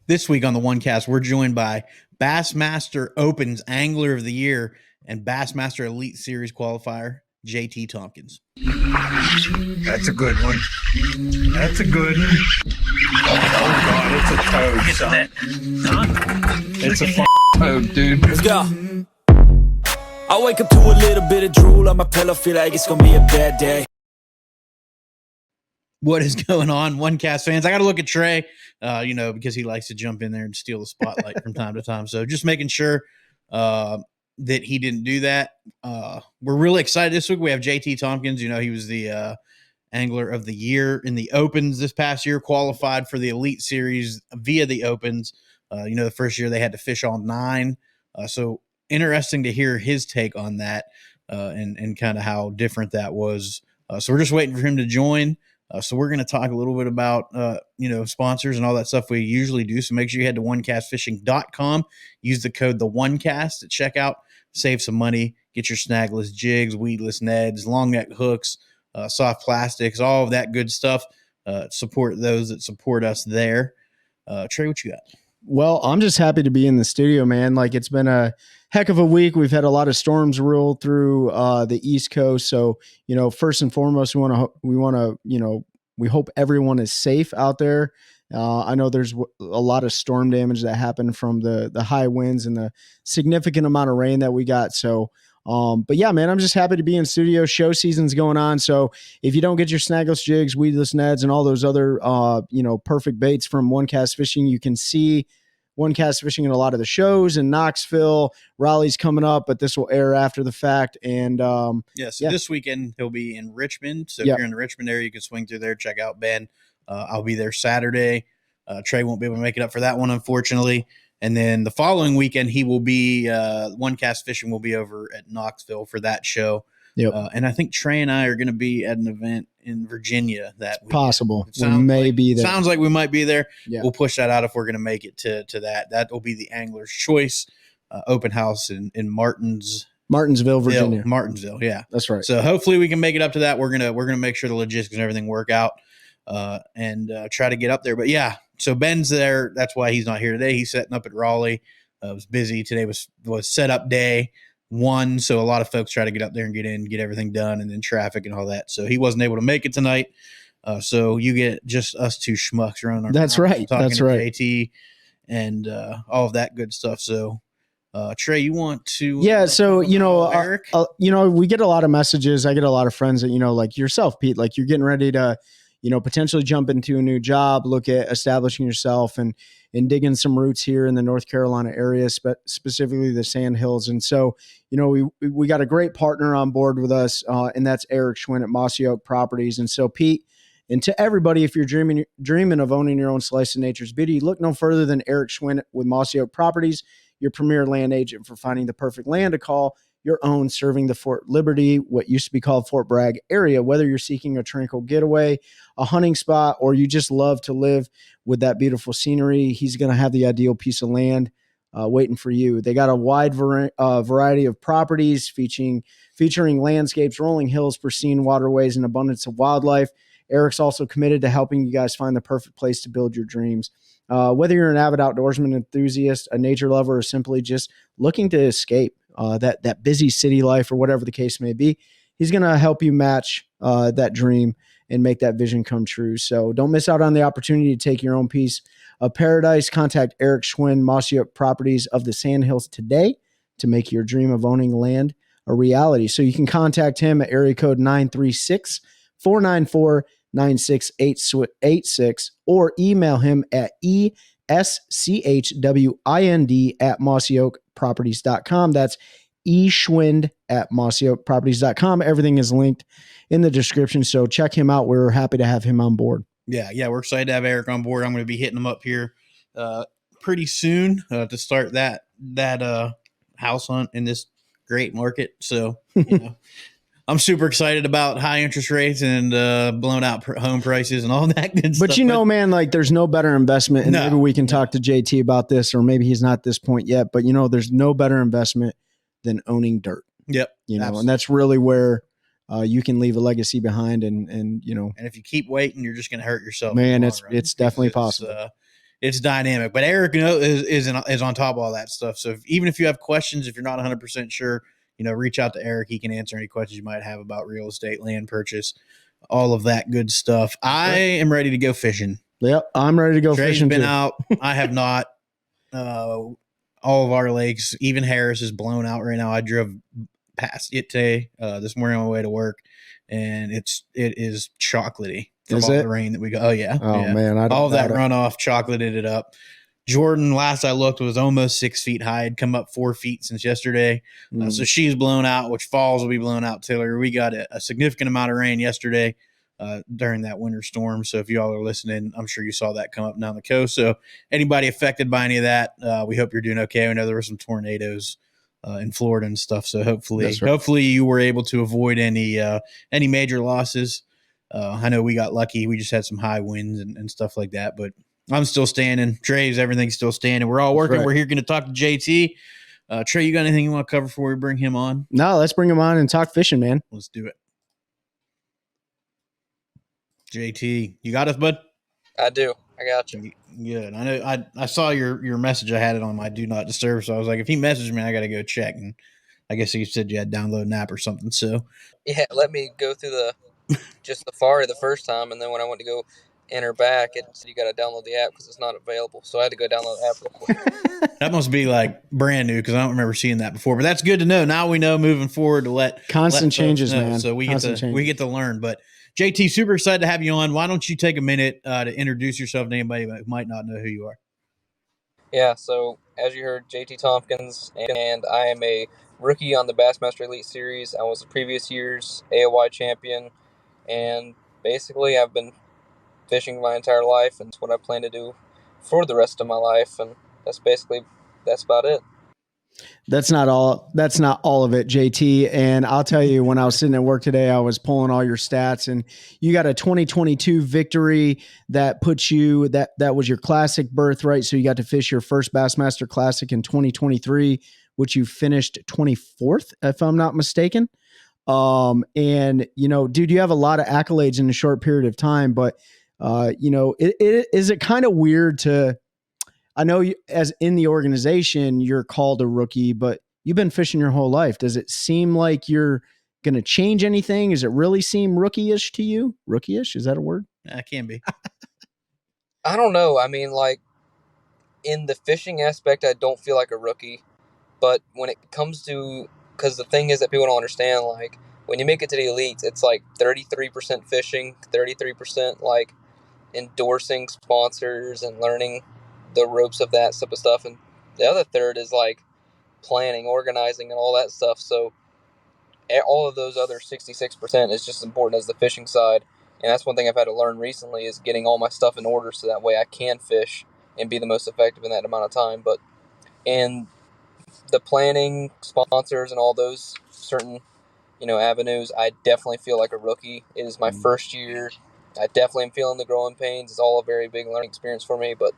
This week on the OneCast, we're joined by Bassmaster Opens Angler of the Year and Bassmaster Elite Series qualifier, JT Thompkins. That's a good one. That's a good one. Oh, God, it's a toad, son. It's a toad, dude. Let's go. I wake up to a little bit of drool on my pillow, feel like it's gonna be a bad day. What is going on, OneCast fans? I got to look at Trey, because he likes to jump in there and steal the spotlight from time to time. So just making sure that he didn't do that. We're really excited this week. We have JT Thompkins. He was the Angler of the Year in the Opens this past year, qualified for the Elite Series via the Opens. The first year they had to fish all 9. So interesting to hear his take on that and kind of how different that was. So we're just waiting for him to join. So we're going to talk a little bit about, sponsors and all that stuff we usually do. So make sure you head to OneCastFishing.com, use the code TheOneCast at checkout, save some money, get your snagless jigs, weedless neds, long neck hooks, soft plastics, all of that good stuff. Support those that support us there. Trey, what you got? Well, I'm just happy to be in the studio, man. Like, it's been a heck of a week. We've had a lot of storms roll through the East Coast. So, first and foremost, we hope everyone is safe out there. I know there's a lot of storm damage that happened from the high winds and the significant amount of rain that we got. So, but yeah, man, I'm just happy to be in studio. Show season's going on. So if you don't get your snagless jigs, weedless neds, and all those other, perfect baits from OneCast Fishing, you can see OneCast Fishing in a lot of the shows in Knoxville. Raleigh's coming up, but this will air after the fact. And this weekend he'll be in Richmond. So if you're in the Richmond area, you can swing through there, check out Ben. I'll be there Saturday. Trey won't be able to make it up for that one, unfortunately. And then the following weekend, he will be OneCast Fishing will be over at Knoxville for that show. Yep. And I think Trey and I are going to be at an event in Virginia that weekend. Possible. We may be there. Sounds like we might be there. Yeah. We'll push that out if we're going to make it to that. That will be the Angler's Choice open house in Martinsville, Virginia. Martinsville, yeah. That's right. So hopefully we can make it up to that. We're gonna make sure the logistics and everything work out and try to get up there. But yeah, so Ben's there. That's why he's not here today. He's setting up at Raleigh. It was busy. Today was setup day 1, so a lot of folks try to get up there and get everything done, and then traffic and all that. So he wasn't able to make it tonight. So you get just us two schmucks running. That's right. That's right. JT and all of that good stuff. So Trey, you want to? Yeah. So Eric? We get a lot of messages. I get a lot of friends that like yourself, Pete. Like, you're getting ready to potentially jump into a new job, look at establishing yourself and digging some roots here in the North Carolina area, specifically the Sand Hills. And so, we got a great partner on board with us, and that's Eric Schwinn at Mossy Oak Properties. And so, Pete, and to everybody, if you're dreaming of owning your own slice of nature's beauty, look no further than Eric Schwinn with Mossy Oak Properties, your premier land agent for finding the perfect land to call your own, serving the Fort Liberty, what used to be called Fort Bragg area. Whether you're seeking a tranquil getaway, a hunting spot, or you just love to live with that beautiful scenery, he's going to have the ideal piece of land waiting for you. They got a wide variety of properties featuring landscapes, rolling hills, pristine waterways, and abundance of wildlife. Eric's also committed to helping you guys find the perfect place to build your dreams. Whether you're an avid outdoorsman enthusiast, a nature lover, or simply just looking to escape that busy city life or whatever the case may be, he's going to help you match that dream and make that vision come true. So don't miss out on the opportunity to take your own piece of paradise. Contact Eric Schwinn, Mossy Oak Properties of the Sand Hills today to make your dream of owning land a reality. So you can contact him at area code 936-494-9686 or email him at eschwind@mossyoakproperties.com. That's eschwind@mossyoakproperties.com. Everything is linked in the description, so check him out. We're happy to have him on board. Yeah, we're excited to have Eric on board. I'm going to be hitting him up here pretty soon to start that house hunt in this great market. So, I'm super excited about high interest rates and blown out home prices and all that good stuff. But man, like, there's no better investment. And maybe we can talk to JT about this, or maybe he's not at this point yet. But, there's no better investment than owning dirt. Yep. And that's really where you can leave a legacy behind. And if you keep waiting, you're just going to hurt yourself. Man, it's definitely possible. it's dynamic. But Eric is on top of all that stuff. So even if you have questions, if you're not 100% sure, reach out to Eric. He can answer any questions you might have about real estate, land purchase, all of that good stuff. I am ready to go fishing. Yep, I'm ready to go Trey's fishing been too. out. I have not. All of our lakes, even Harris, is blown out right now. I drove past it today, this morning on my way to work, and it is chocolatey from all the rain that we got. Oh yeah, man, all of that runoff chocolated it up. Jordan, last I looked, was almost 6 feet high. Had come up 4 feet since yesterday. So she's blown out, which falls will be blown out till we got a significant amount of rain yesterday during that winter storm. So if you all are listening, I'm sure you saw that come up down the coast. So anybody affected by any of that, we hope you're doing okay. I know there were some tornadoes in Florida and stuff. So hopefully you were able to avoid any major losses. I know we got lucky. We just had some high winds and stuff like that, but I'm still standing. Trey's, everything's still standing. We're all working. Right. We're here going to talk to JT. Trey, you got anything you want to cover before we bring him on? No, let's bring him on and talk fishing, man. Let's do it. JT, you got us, bud? I do. I got you. Good. I know. I saw your message. I had it on my do not disturb. So I was like, if he messaged me, I got to go check. And I guess he said you had to download an app or something. So yeah, let me go through the Safari the first time, and then when I went to go enter back, it said you got to download the app because it's not available. So I had to go download the app real quick. That must be like brand new because I don't remember seeing that before. But that's good to know. Now we know moving forward to let constant changes, man. So we get to learn. But JT, super excited to have you on. Why don't you take a minute to introduce yourself to anybody who might not know who you are? Yeah. So as you heard, JT Thompkins, and I am a rookie on the Bassmaster Elite Series. I was the previous year's AOY champion, and basically I've been fishing my entire life, and it's what I plan to do for the rest of my life, and that's about it. That's not all of it, JT. And I'll tell you, when I was sitting at work today, I was pulling all your stats, and you got a 2022 victory that puts you that was your classic birthright. So you got to fish your first Bassmaster Classic in 2023, which you finished 24th, if I'm not mistaken. And dude, you have a lot of accolades in a short period of time, but is it kind of weird to, I know you, as in the organization, you're called a rookie, but you've been fishing your whole life. Does it seem like you're going to change anything? Does it really seem rookie-ish to you? Rookie-ish? Is that a word? It can be. I don't know. I mean, like, in the fishing aspect, I don't feel like a rookie, but when it comes to, because the thing is that people don't understand, like, when you make it to the elites, it's like 33% fishing, 33% like endorsing sponsors and learning the ropes of that type of stuff, and the other third is like planning, organizing, and all that stuff. So all of those other 66% is just as important as the fishing side, and that's one thing I've had to learn recently is getting all my stuff in order so that way I can fish and be the most effective in that amount of time. But in the planning, sponsors, and all those certain avenues, I definitely feel like a rookie. It is my first year. I definitely am feeling the growing pains. It's all a very big learning experience for me, but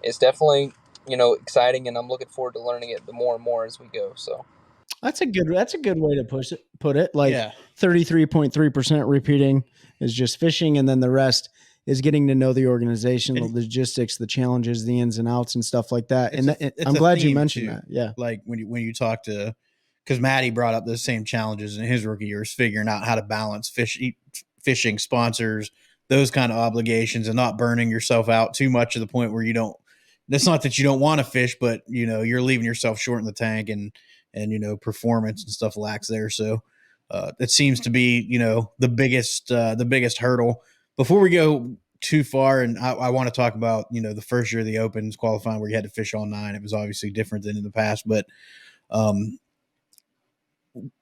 it's definitely, exciting, and I'm looking forward to learning it more and more as we go. So that's a good way to put it. Like 33.3% repeating is just fishing, and then the rest is getting to know the organization, the logistics, the challenges, the ins and outs, and stuff like that. And I'm glad you mentioned that. Yeah, like when you talk to, because Maddie brought up those same challenges in his rookie years, figuring out how to balance fishing sponsors, those kind of obligations, and not burning yourself out too much to the point where you don't. That's not that you don't want to fish, but you're leaving yourself short in the tank, and performance and stuff lacks there. So it seems to be the biggest hurdle. Before we go too far, and I want to talk about the first year of the Opens qualifying where you had to fish all 9. It was obviously different than in the past, but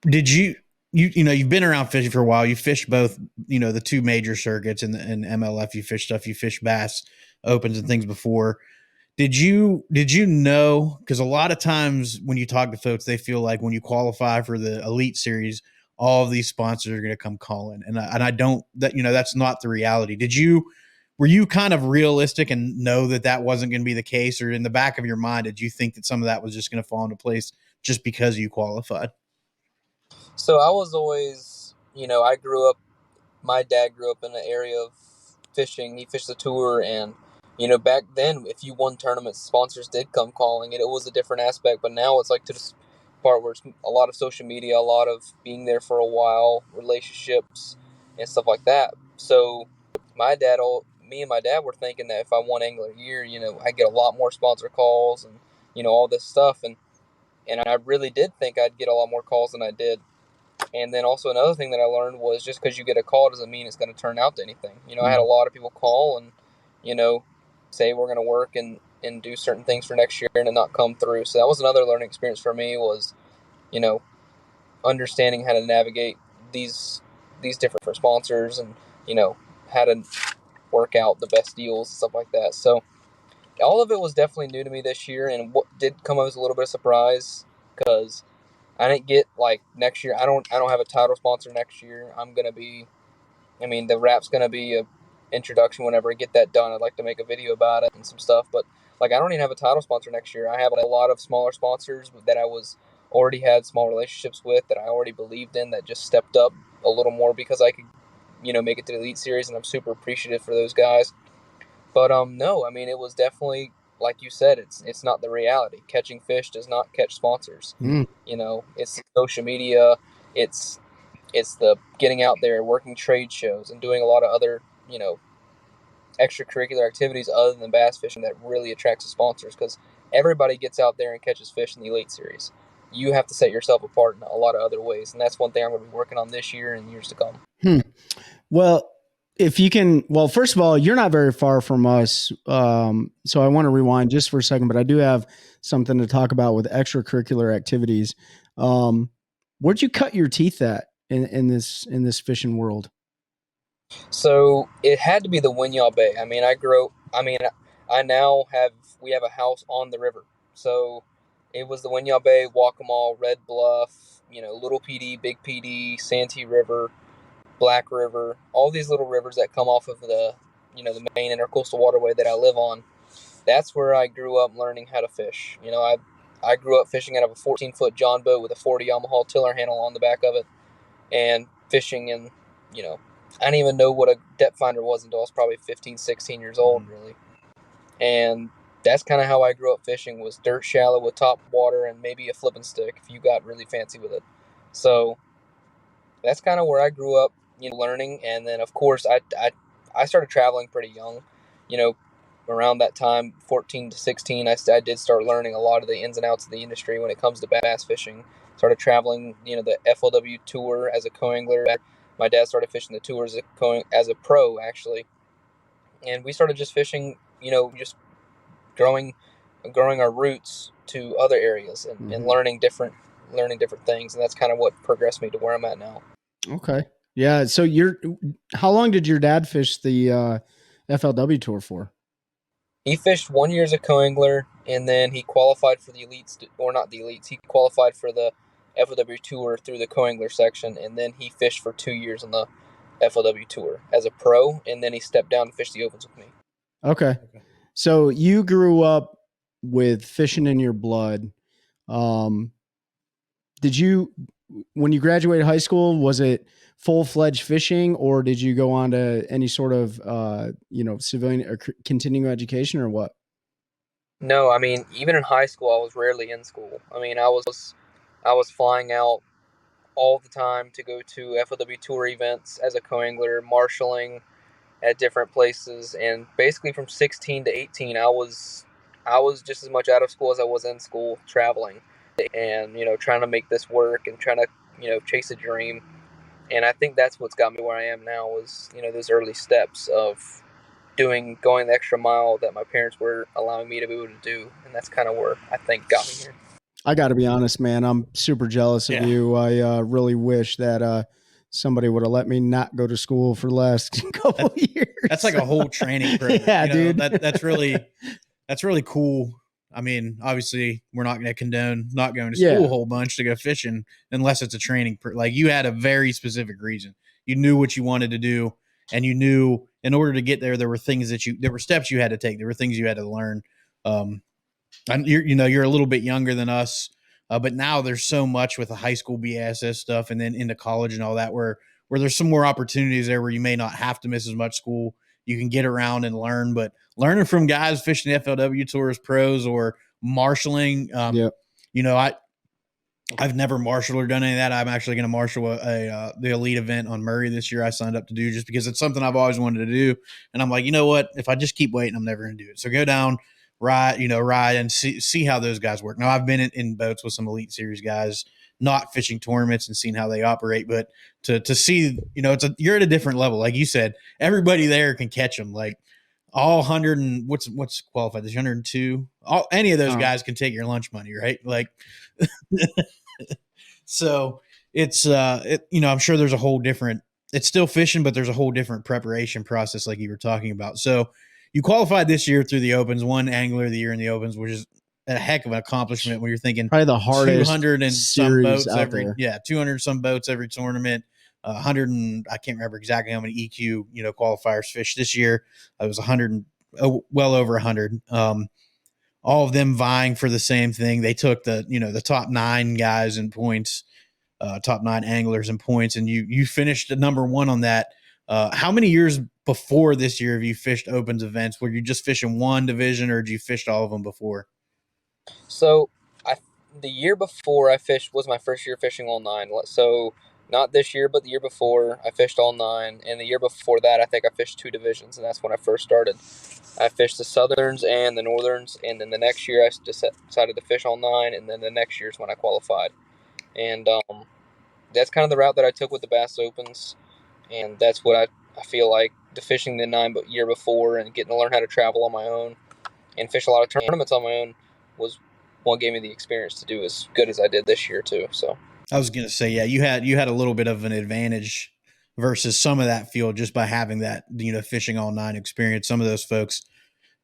did you've been around fishing for a while. You fished both the 2 major circuits and MLF. You fished stuff. You fished Bass Opens and things before. Did you know? Because a lot of times when you talk to folks, they feel like when you qualify for the Elite Series, all of these sponsors are going to come calling, and I don't. That's not the reality. Were you kind of realistic and know that wasn't going to be the case, or in the back of your mind, did you think that some of that was just going to fall into place just because you qualified? So I was always, my dad grew up in an area of fishing. He fished the tour, and Back then, if you won tournaments, sponsors did come calling, and it was a different aspect. But now it's like to this part where it's a lot of social media, a lot of being there for a while, relationships, and stuff like that. So me and my dad were thinking that if I won Angler of the Year, I get a lot more sponsor calls and all this stuff, and I really did think I'd get a lot more calls than I did. And then also another thing that I learned was just because you get a call doesn't mean it's going to turn out to anything. I had a lot of people call and say we're going to work and do certain things for next year and it not come through. So that was another learning experience for me was, understanding how to navigate these different sponsors and, how to work out the best deals and stuff like that. So all of it was definitely new to me this year, and what did come as a little bit of surprise because I didn't get like next year. I don't have a title sponsor next year. The wrap's gonna be a introduction whenever I get that done. I'd like to make a video about it and some stuff, but like I don't even have a title sponsor next year. I have a lot of smaller sponsors that I was already had small relationships with that I already believed in that just stepped up a little more because I could, make it to the Elite Series, and I'm super appreciative for those guys. But no, it was definitely like you said. It's not the reality. Catching fish does not catch sponsors. It's the social media. It's the getting out there, working trade shows, and doing a lot of other extracurricular activities other than bass fishing that really attracts the sponsors. Because everybody gets out there and catches fish in the Elite Series. You have to set yourself apart in a lot of other ways, and that's one thing I'm going to be working on this year and years to come. Well, if you can, first of all, you're not very far from us. So I want to rewind just for a second, but I do have something to talk about with extracurricular activities. Where'd you cut your teeth at in this fishing world? So it had to be the Winyah Bay. We have a house on the river. So it was the Winyah Bay, Waccamaw, Red Bluff, Little PD, Big PD, Santee River, Black River, all these little rivers that come off of the main intercoastal waterway that I live on. That's where I grew up learning how to fish. I grew up fishing out of a 14-foot John boat with a 40 Yamaha tiller handle on the back of it and fishing in, I didn't even know what a depth finder was until I was probably 15, 16 years old, really. And that's kind of how I grew up fishing, was dirt shallow with top water and maybe a flipping stick if you got really fancy with it. So that's kind of where I grew up, learning. And then, of course, I started traveling pretty young, around that time, 14 to 16, I did start learning a lot of the ins and outs of the industry when it comes to bass fishing. Started traveling, the FLW tour as a co-angler. My dad started fishing the tour as a pro, actually. And we started just fishing, just growing our roots to other areas and learning different things. And that's kind of what progressed me to where I'm at now. Okay. Yeah. So how long did your dad fish the FLW tour for? He fished 1 year as a co-angler, and then he qualified for the elites, or not the elites. He qualified for the FLW tour through the co-angler section, and then he fished for 2 years on the FLW tour as a pro, and then he stepped down and fished the opens with me. Okay. So you grew up with fishing in your blood. Did you, when you graduated high school, was it full-fledged fishing, or did you go on to any sort of, civilian or continuing education, or what? No, even in high school, I was rarely in school. I was flying out all the time to go to FLW tour events as a co-angler, marshalling at different places, and basically from 16 to 18, I was just as much out of school as I was in school, traveling and trying to make this work and trying to chase a dream. And I think that's what's got me where I am now, was those early steps of going the extra mile that my parents were allowing me to be able to do, and that's kind of where I think got me here. I got to be honest, man. I'm super jealous of you. I really wish that somebody would have let me not go to school for the last couple of years. That's like a whole training program. Yeah, dude. That's really cool. Obviously, we're not going to condone not going to school a whole bunch to go fishing unless it's a training. Like, you had a very specific reason. You knew what you wanted to do, and you knew in order to get there were things there were steps you had to take. There were things you had to learn. And you're a little bit younger than us, but now there's so much with the high school BASS stuff, and then into college and all that, where there's some more opportunities there where you may not have to miss as much school. you can get around and learn. But learning from guys fishing the FLW tour as pros or marshaling, you know, I've never marshaled or done any of that. I'm actually going to marshal the elite event on Murray this year. I signed up to do just because it's something I've always wanted to do. And I'm like, you know what? If I just keep waiting, I'm never going to do it. So go down, ride and see how those guys work. Now I've been in boats with some elite series guys, not fishing tournaments and seeing how they operate, but to see, you know, you're at a different level. Like you said, everybody there can catch them. Like all 100 and what's qualified? There's 102. Any of those guys can take your lunch money, right? Like, so it's, you know, I'm sure there's a whole different, it's still fishing, but there's a whole different preparation process like you were talking about. So you qualified this year through the Opens, one Angler of the Year in the Opens, which is a heck of an accomplishment when you're thinking probably the hardest 200 and some boats every, there. 200 some boats every tournament, 100 and I can't remember exactly how many EQ, you know, qualifiers fished this year. It was 100, well over 100. All of them vying for the same thing. They took the top 9 guys in points, top 9 anglers in points, and you finished the number 1 on that. How many years before this year have you fished Opens events? Were you just fishing one division, or did you fish all of them before? So the year before I fished was my first year fishing all 9. So not this year, but the year before I fished all 9. And the year before that, I think I fished 2 divisions, and that's when I first started. I fished the Southerns and the Northerns, and then the next year I decided to fish all 9, and then the next year is when I qualified. And that's kind of the route that I took with the Bass Opens, and that's what I feel like the fishing the 9 year before and getting to learn how to travel on my own and fish a lot of tournaments on my own was what gave me the experience to do as good as I did this year too. So I was going to say, yeah, you had a little bit of an advantage versus some of that field just by having that, you know, fishing all 9 experience. Some of those folks,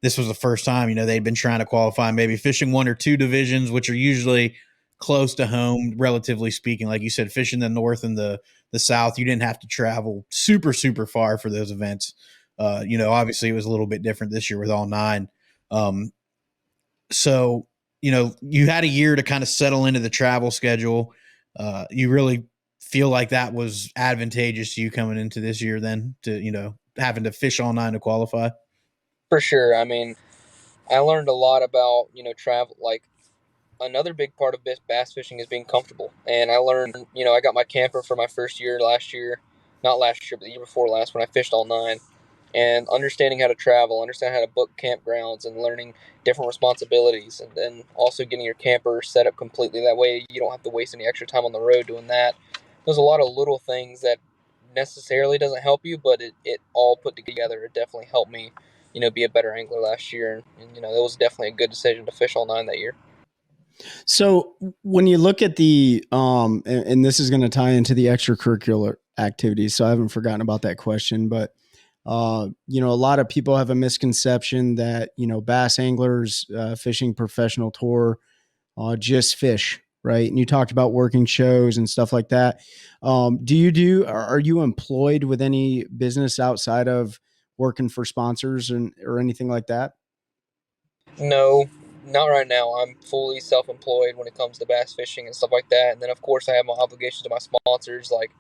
this was the first time, you know, they'd been trying to qualify, maybe fishing 1 or 2 divisions, which are usually close to home, relatively speaking. Like you said, fishing the North and the South, you didn't have to travel super, super far for those events. You know, obviously it was a little bit different this year with all 9. So, you know, you had a year to kind of settle into the travel schedule. You really feel like that was advantageous to you coming into this year then to, you know, having to fish all 9 to qualify? For sure. I mean, I learned a lot about, you know, travel. Like another big part of bass fishing is being comfortable. And I learned, you know, I got my camper for my first year not last year, but the year before last when I fished all 9. And understanding how to travel, understanding how to book campgrounds and learning different responsibilities, and then also getting your camper set up completely. That way you don't have to waste any extra time on the road doing that. There's a lot of little things that necessarily doesn't help you, but it all put together, it definitely helped me, you know, be a better angler last year. And you know, it was definitely a good decision to fish all 9 that year. So when you look at the, and this is going to tie into the extracurricular activities, so I haven't forgotten about that question, but you know, a lot of people have a misconception that, you know, bass anglers fishing professional tour just fish, right? And you talked about working shows and stuff like that. Are you employed with any business outside of working for sponsors or anything like that? No, not right now. I'm fully self-employed when it comes to bass fishing and stuff like that. And then of course I have my obligations to my sponsors. Like,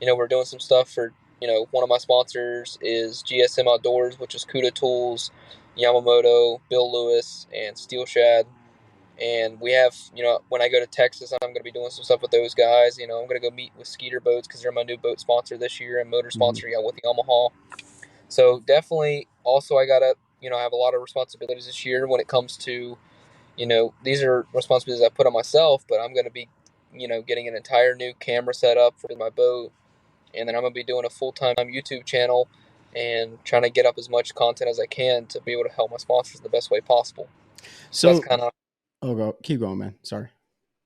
you know, we're doing some stuff for, you know, one of my sponsors is GSM Outdoors, which is Cuda Tools, Yamamoto, Bill Lewis, and Steel Shad. And we have, you know, when I go to Texas, I'm going to be doing some stuff with those guys. You know, I'm going to go meet with Skeeter Boats because they're my new boat sponsor this year and motor sponsor with Yamaha. So definitely also I got to, you know, have a lot of responsibilities this year when it comes to, you know, these are responsibilities I put on myself, but I'm going to be, you know, getting an entire new camera set up for my boat. And then I'm going to be doing a full-time YouTube channel and trying to get up as much content as I can to be able to help my sponsors the best way possible. So that's kind of... keep going, man. Sorry.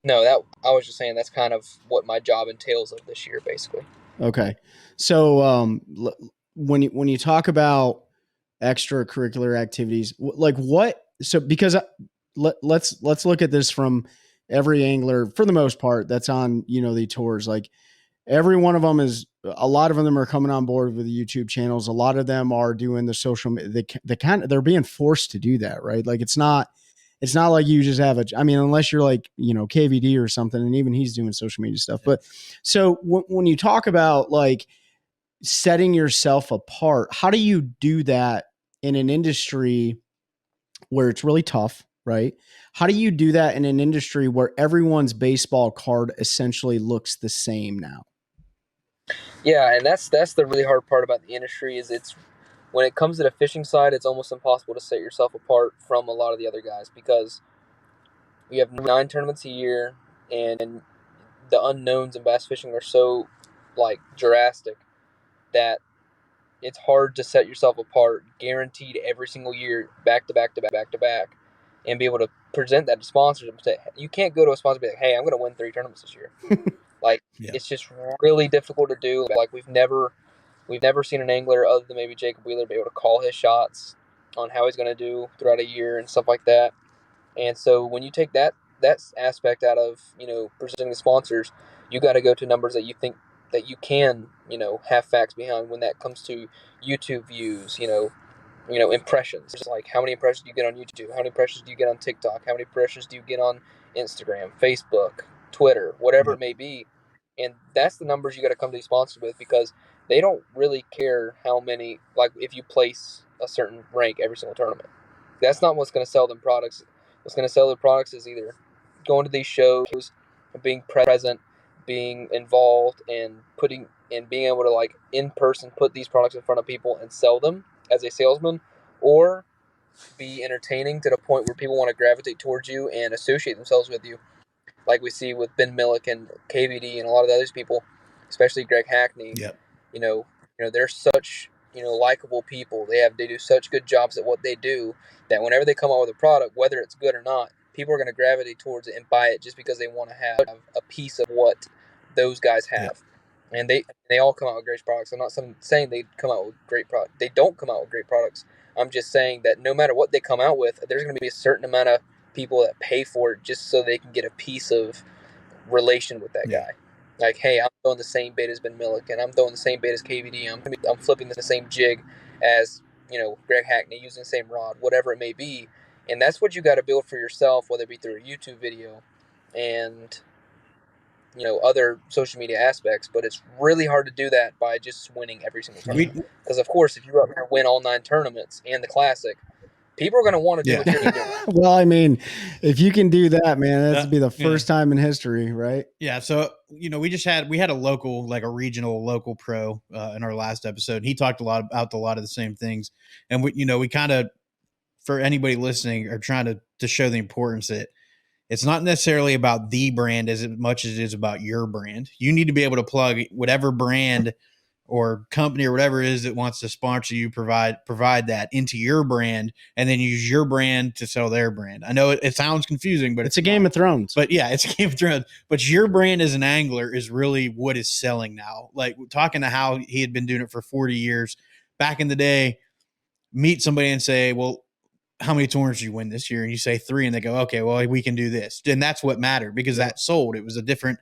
No, I was just saying that's kind of what my job entails of this year, basically. Okay. So when you talk about extracurricular activities, like what, so because let's look at this from every angler for the most part that's on, you know, the tours. Like every one of them a lot of them are coming on board with the YouTube channels. A lot of them are doing the social media. They're being forced to do that, right? Like it's not like you just have I mean, unless you're like, you know, KVD or something, and even he's doing social media stuff. But so when you talk about like setting yourself apart. How do you do that in an industry where it's really tough, right? How do you do that in an industry where everyone's baseball card essentially looks the same now? Yeah, and that's the really hard part about the industry is it's when it comes to the fishing side, it's almost impossible to set yourself apart from a lot of the other guys because you have 9 tournaments a year, and the unknowns in bass fishing are so like drastic that it's hard to set yourself apart, guaranteed every single year, back to back to back to back, and be able to present that to sponsors. You can't go to a sponsor and be like, "Hey, I'm going to win 3 tournaments this year." Like Yeah. it's just really difficult to do. Like we've never seen an angler other than maybe Jacob Wheeler be able to call his shots on how he's going to do throughout a year and stuff like that. And so when you take that aspect out of presenting the sponsors, you got to go to numbers that you think that you can have facts behind when that comes to YouTube views, impressions. Just like how many impressions do you get on YouTube? How many impressions do you get on TikTok? How many impressions do you get on Instagram, Facebook, Twitter, whatever it may be? And that's the numbers you got to come to these sponsors with because they don't really care how many, like if you place a certain rank every single tournament. That's not what's going to sell them products. What's going to sell the products is either going to these shows, being present, being involved, and being able to like in person put these products in front of people and sell them as a salesman, or be entertaining to the point where people want to gravitate towards you and associate themselves with you, like we see with Ben Millick and KVD and a lot of the other people, especially Greg Hackney. Yep. They're such likable people. They do such good jobs at what they do that whenever they come out with a product, whether it's good or not, people are going to gravitate towards it and buy it just because they want to have a piece of what those guys have. Yep. And they all come out with great products. I'm not saying they come out with great products. They don't come out with great products. I'm just saying that no matter what they come out with, there's going to be a certain amount of people that pay for it just so they can get a piece of relation with that guy. Like, hey, I'm throwing the same bait as Ben Millick, and I'm throwing the same bait as KVD. I'm flipping the same jig as Greg Hackney, using the same rod, whatever it may be. And that's what you got to build for yourself, whether it be through a YouTube video and other social media aspects. But it's really hard to do that by just winning every single tournament. Because of course, if you go out there and win all 9 tournaments and the Classic, people are going to want to do what you're doing. Well, I mean, if you can do that, man, that'd be the first time in history, right? Yeah. So, we had a local, like a regional local pro in our last episode. He talked a lot about a lot of the same things. And we kind of, for anybody listening, are trying to show the importance that it's not necessarily about the brand as much as it is about your brand. You need to be able to plug whatever brand or company or whatever it is that wants to sponsor you, provide that into your brand, and then use your brand to sell their brand. I know it sounds confusing, but it's a Game of Thrones. But yeah, it's a Game of Thrones. But your brand as an angler is really what is selling now. Like talking to how he had been doing it for 40 years. Back in the day, meet somebody and say, well, how many tournaments did you win this year? And you say 3, and they go, okay, well, we can do this. And that's what mattered because that sold. It was a different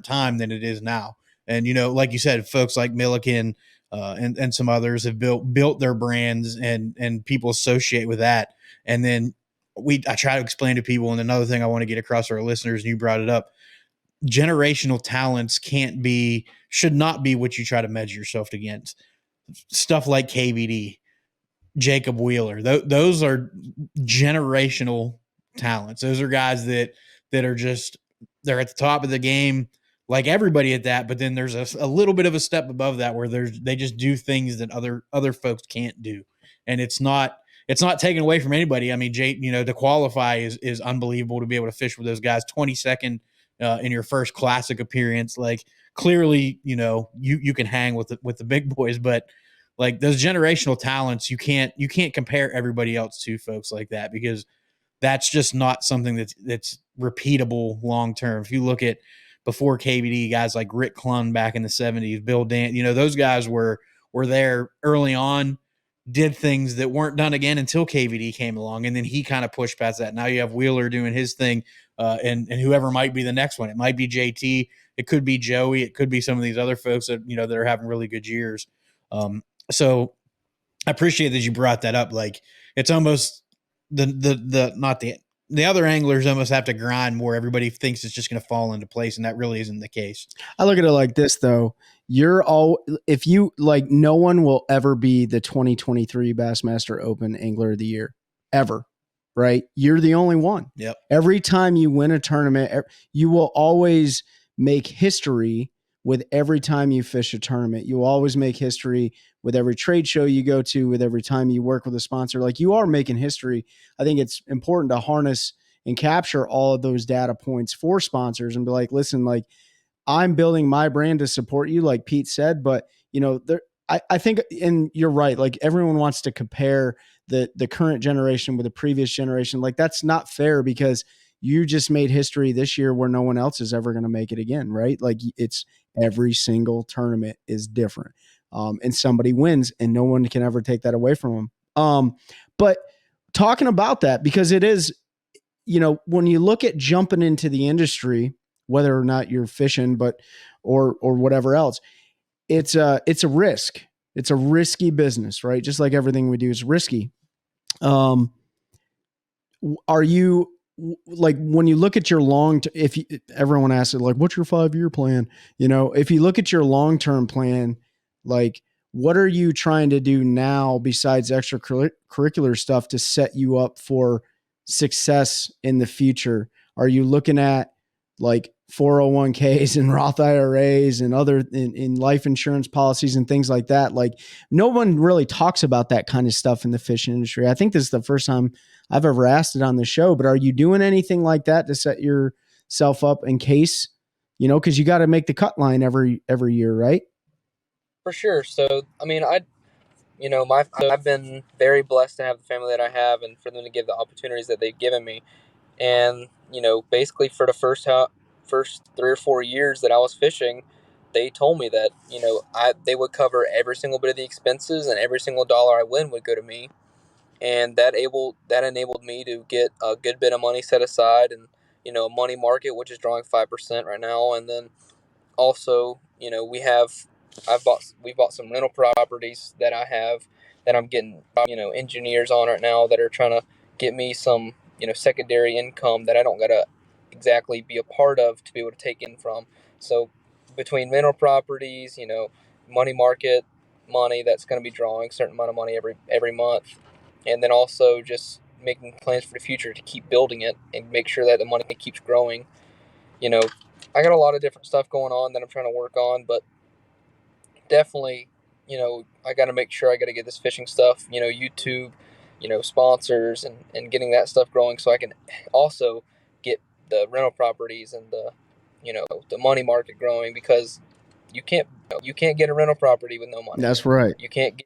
time than it is now. And, like you said, folks like Milliken and some others have built their brands and people associate with that. And then I try to explain to people. And another thing I want to get across to our listeners, and you brought it up, generational talents should not be what you try to measure yourself against. Stuff like KVD, Jacob Wheeler, those are generational talents. Those are guys that are just, they're at the top of the game, like everybody at that. But then there's a little bit of a step above that where they just do things that other folks can't do. And it's not taken away from anybody. I mean, to qualify is unbelievable to be able to fish with those guys. 22nd in your first Classic appearance. Like clearly, you can hang with the big boys, but like those generational talents, you can't compare everybody else to folks like that because that's just not something that's repeatable long term. If you look at before KVD, guys like Rick Clun back in the 70s, Bill Dan, those guys were there early on, did things that weren't done again until KVD came along, and then he kind of pushed past that. Now you have Wheeler doing his thing, and whoever might be the next one. It might be JT, it could be Joey, it could be some of these other folks that that are having really good years. So I appreciate that you brought that up. Like it's almost the other anglers almost have to grind more. Everybody thinks it's just going to fall into place, and that really isn't the case. I look at it like this, though. if you like, no one will ever be the 2023 Bassmaster Open Angler of the Year ever, right? You're the only one. Yep. Every time you win a tournament, you will always make history with every time you fish a tournament. You always make history with every trade show you go to, with every time you work with a sponsor. Like, you are making history. I think it's important to harness and capture all of those data points for sponsors and be like, listen, like, I'm building my brand to support you, like Pete said, but I think, and you're right, like, everyone wants to compare the current generation with the previous generation. Like, that's not fair, because you just made history this year where no one else is ever going to make it again, right? Like, it's every single tournament is different. And somebody wins, and no one can ever take that away from them. But talking about that, because it is, when you look at jumping into the industry, whether or not you're fishing, or whatever else, it's a risk. It's a risky business, right? Just like everything we do is risky. Are you, like, when you look at your everyone asks it, like, what's your 5-year plan? If you look at your long-term plan, like, what are you trying to do now besides extracurricular stuff to set you up for success in the future? Are you looking at, like, 401ks and Roth IRAs and other in life insurance policies and things like that? Like, no one really talks about that kind of stuff in the fishing industry. I think this is the first time I've ever asked it on the show, but are you doing anything like that to set yourself up in case, cause you got to make the cut line every year, right? For sure. So, I mean, I've been very blessed to have the family that I have, and for them to give the opportunities that they've given me. And, basically for the first 3 or 4 years that I was fishing, they told me that, they would cover every single bit of the expenses, and every single dollar I win would go to me. And that enabled me to get a good bit of money set aside, and, a money market, which is drawing 5% right now. And then also, we bought some rental properties that I'm getting, engineers on right now that are trying to get me some, secondary income that I don't gotta exactly be a part of to be able to take in from. So between rental properties, money market money that's going to be drawing a certain amount of money every month, and then also just making plans for the future to keep building it and make sure that the money keeps growing. I got a lot of different stuff going on that I'm trying to work on, but definitely, I got to make sure I got to get this fishing stuff, YouTube, sponsors, and getting that stuff growing, so I can also get the rental properties and the money market growing, because you can't get a rental property with no money. That's right. You can't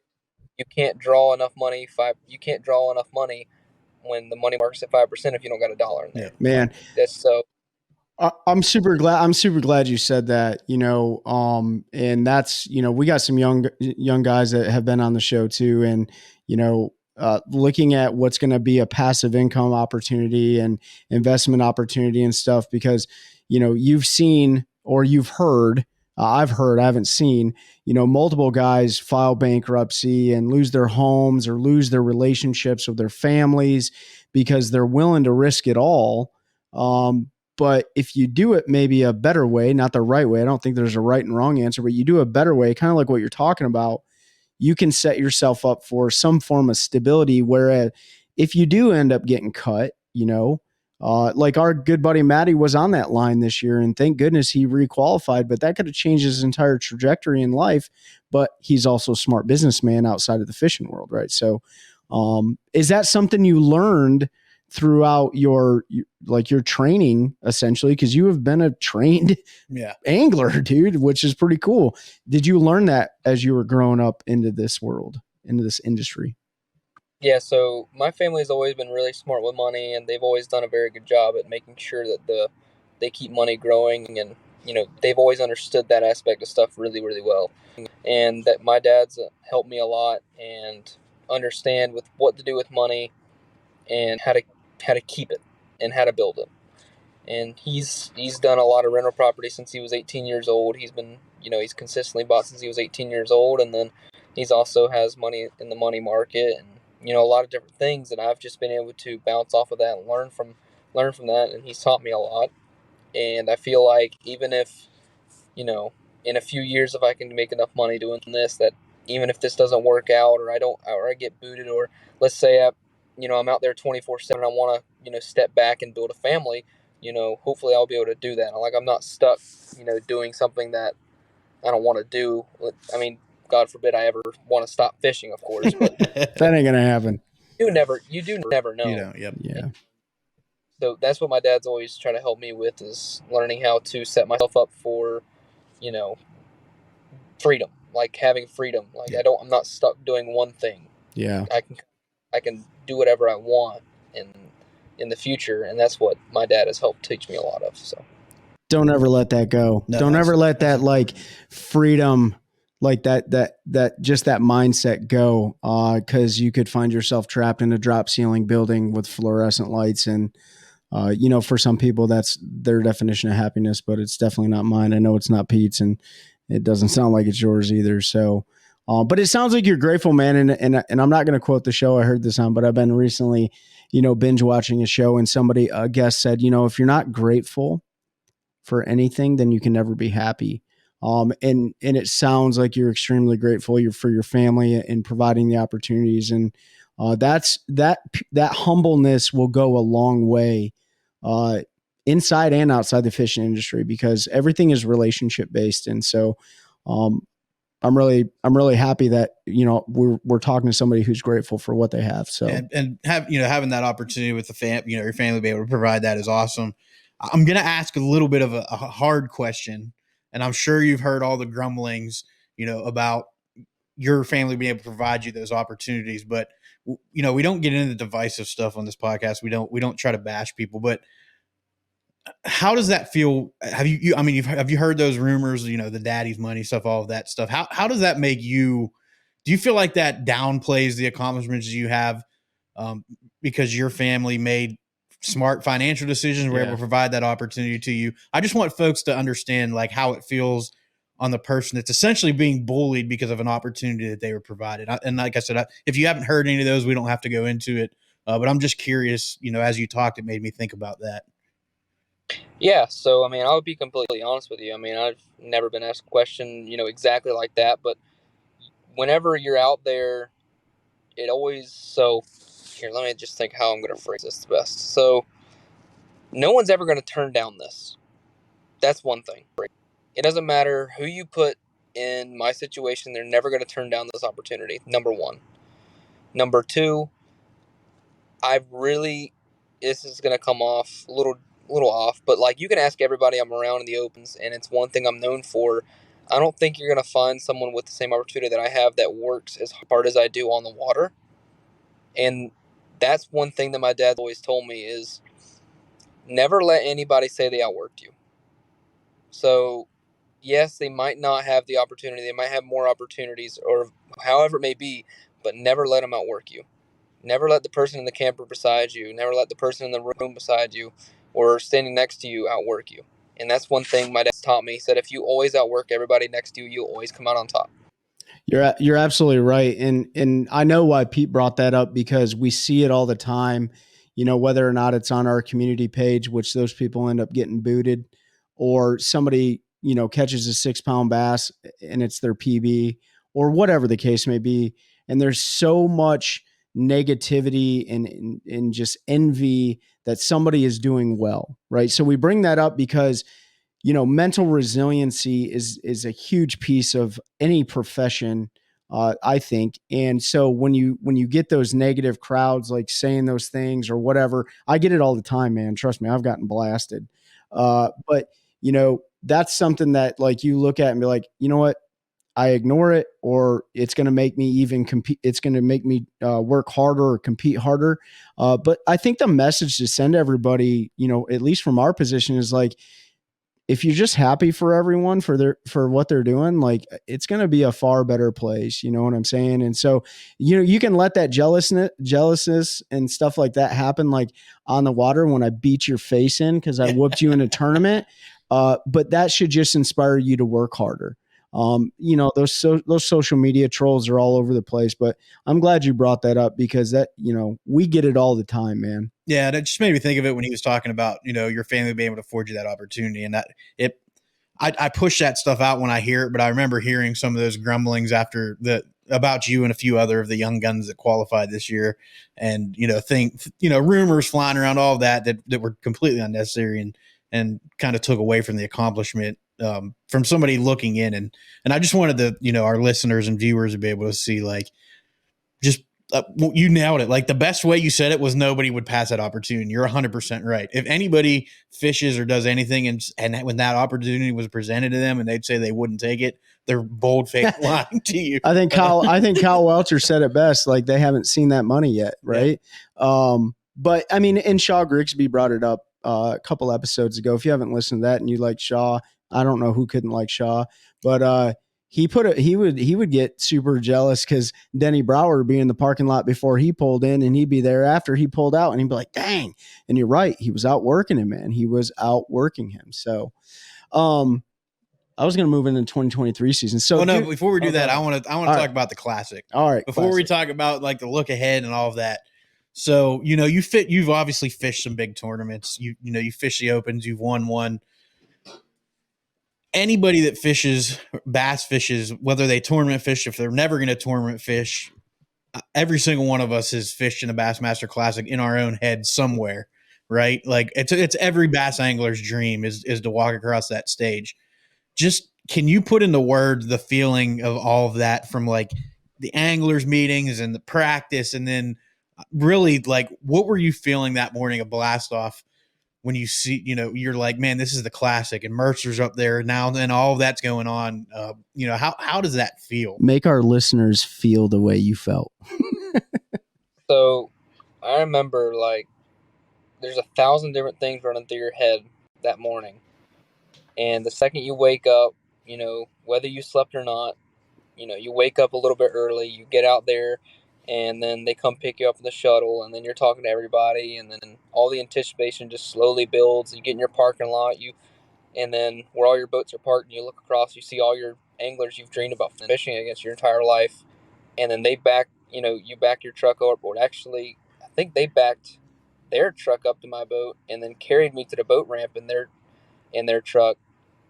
draw enough money. You can't draw enough money when the money market's at 5% if you don't got $1 in there. Yeah, man. That's so. I'm super glad you said that, and that's, we got some young guys that have been on the show too. And, looking at what's going to be a passive income opportunity and investment opportunity and stuff, because, you've seen, or you've heard, I haven't seen, multiple guys file bankruptcy and lose their homes or lose their relationships with their families because they're willing to risk it all. But if you do it maybe a better way, not the right way, I don't think there's a right and wrong answer, but you do a better way, kind of like what you're talking about, you can set yourself up for some form of stability. Whereas if you do end up getting cut, like our good buddy Matty was on that line this year, and thank goodness he requalified, but that could have changed his entire trajectory in life. But he's also a smart businessman outside of the fishing world, right? So is that something you learned throughout your training, essentially, because you have been a trained angler, dude, which is pretty cool. Did you learn that as you were growing up into this world, into this industry? Yeah, so my family's always been really smart with money, and they've always done a very good job at making sure that they keep money growing, and they've always understood that aspect of stuff really, really well. And that my dad's helped me a lot and understand with what to do with money and how to keep it and how to build it. And he's done a lot of rental property since he was 18 years old. He's been, he's consistently bought since he was 18 years old. And then he's also has money in the money market, and, a lot of different things that I've just been able to bounce off of that and learn from that. And he's taught me a lot. And I feel like even if, in a few years, if I can make enough money doing this, that even if this doesn't work out, or I get booted, or let's say I'm out there 24/7, I want to, step back and build a family, hopefully I'll be able to do that. Like, I'm not stuck, doing something that I don't want to do. I mean, God forbid I ever want to stop fishing, of course, but That ain't gonna happen. you do never know. You know, yep. Yeah. So that's what my dad's always trying to help me with, is learning how to set myself up for, freedom, like having freedom. Like, Yeah. I'm not stuck doing one thing. Yeah. I can do whatever I want in the future, and that's what my dad has helped teach me a lot of. So Don't ever let that go. No, Don't ever let that like freedom, like that just that mindset go. Cause you could find yourself trapped in a drop ceiling building with fluorescent lights. And, for some people that's their definition of happiness, but it's definitely not mine. I know it's not Pete's, and it doesn't sound like it's yours either. So, but it sounds like you're grateful, man. And I'm not going to quote the show I heard this on, but I've been recently, binge watching a show, and a guest said, if you're not grateful for anything, then you can never be happy. And it sounds like you're extremely grateful for your family and providing the opportunities. And that humbleness will go a long way, inside and outside the fishing industry, because everything is relationship based. And so, I'm really happy that, we're talking to somebody who's grateful for what they have. So, and having that opportunity with the your family, be able to provide that is awesome. I'm going to ask a little bit of a hard question, and I'm sure you've heard all the grumblings, about your family being able to provide you those opportunities. But, we don't get into the divisive stuff on this podcast. We don't try to bash people, but how does that feel? Have you heard those rumors, the daddy's money stuff, all of that stuff? How does that make you? Do you feel like that downplays the accomplishments you have, because your family made smart financial decisions, were able to provide that opportunity to you? I just want folks to understand like how it feels on the person that's essentially being bullied because of an opportunity that they were provided. And like I said, if you haven't heard any of those, we don't have to go into it. But I'm just curious, as you talked, it made me think about that. yeah, so I mean, I would be completely honest with you. I mean, I've never been asked a question, exactly like that, but whenever you're out there, it always, so here, let me just think how I'm going to phrase this the best. So no one's ever going to turn down this. That's one thing. It doesn't matter who you put in my situation, they're never going to turn down this opportunity. Number one. Number two, this is going to come off a little off, but like, you can ask everybody I'm around in the opens, and it's one thing I'm known for. I don't think you're going to find someone with the same opportunity that I have that works as hard as I do on the water. And that's one thing that my dad always told me, is never let anybody say they outworked you. So yes, they might not have the opportunity. They might have more opportunities, or however it may be, but never let them outwork you. Never let the person in the camper beside you, never let the person in the room beside you or standing next to you outwork you. And that's one thing my dad taught me. He said, if you always outwork everybody next to you, you'll always come out on top. You're absolutely right. And I know why Pete brought that up, because we see it all the time, whether or not it's on our community page, which those people end up getting booted, or somebody, catches a 6-pound bass and it's their PB, or whatever the case may be. And there's so much negativity and just envy that somebody is doing well. Right. So we bring that up because, mental resiliency is a huge piece of any profession, I think. And so when you get those negative crowds, like saying those things or whatever, I get it all the time, man. Trust me, I've gotten blasted. But that's something that like you look at and be like, you know what? I ignore it, or it's going to make me even compete. It's going to make me work harder or compete harder. But I think the message to send everybody, at least from our position, is like, if you're just happy for everyone for what they're doing, like, it's going to be a far better place. You know what I'm saying? And so, you can let that jealousness and stuff like that happen, like on the water when I beat your face in, cause I whooped you in a tournament. But that should just inspire you to work harder. Those social media trolls are all over the place, but I'm glad you brought that up, because that, we get it all the time, man. Yeah, that just made me think of it when he was talking about, your family being able to afford you that opportunity, and that I push that stuff out when I hear it, but I remember hearing some of those grumblings about you and a few other of the young guns that qualified this year, and rumors flying around, all of that were completely unnecessary and kind of took away from the accomplishment from somebody looking in, and I just wanted our listeners and viewers to be able to see, like, just you nailed it. Like, the best way you said it was nobody would pass that opportunity. You're 100% right. If anybody fishes or does anything and when that opportunity was presented to them and they'd say they wouldn't take it, they're bold-faced lying to you. I think Kyle Welcher said it best. Like, they haven't seen that money yet. Right. Yeah. But I mean, and Shaw Grigsby brought it up a couple episodes ago. If you haven't listened to that and you like Shaw, I don't know who couldn't like Shaw, but he would get super jealous because Denny Brower would be in the parking lot before he pulled in, and he'd be there after he pulled out, and he'd be like, dang. And you're right. He was outworking him, man. He was outworking him. So, I was going to move into 2023 season. So, before we do that, I want to talk about the Classic. All right. Before we talk about, like, the look ahead and all of that. So, you've obviously fished some big tournaments. You fish the Opens, you've won one. Anybody that fishes bass fishes, whether they tournament fish, if they're never going to tournament fish, every single one of us has fished in a Bassmaster Classic in our own head somewhere, right? Like, it's every bass angler's dream is to walk across that stage. Just, can you put into words the feeling of all of that, from like the anglers meetings and the practice, and then really, like, what were you feeling that morning of blast off when you see, you're like, man, this is the Classic and Mercer's up there now, and all of that's going on. How does that feel? Make our listeners feel the way you felt. So I remember, like, there's 1,000 different things running through your head that morning. And the second you wake up, whether you slept or not, you wake up a little bit early, you get out there, and then they come pick you up in the shuttle, and then you're talking to everybody, and then all the anticipation just slowly builds. You get in your parking lot, and then where all your boats are parked, and you look across, you see all your anglers you've dreamed about fishing against your entire life, and then you back your truck overboard. Actually, I think they backed their truck up to my boat and then carried me to the boat ramp in their truck.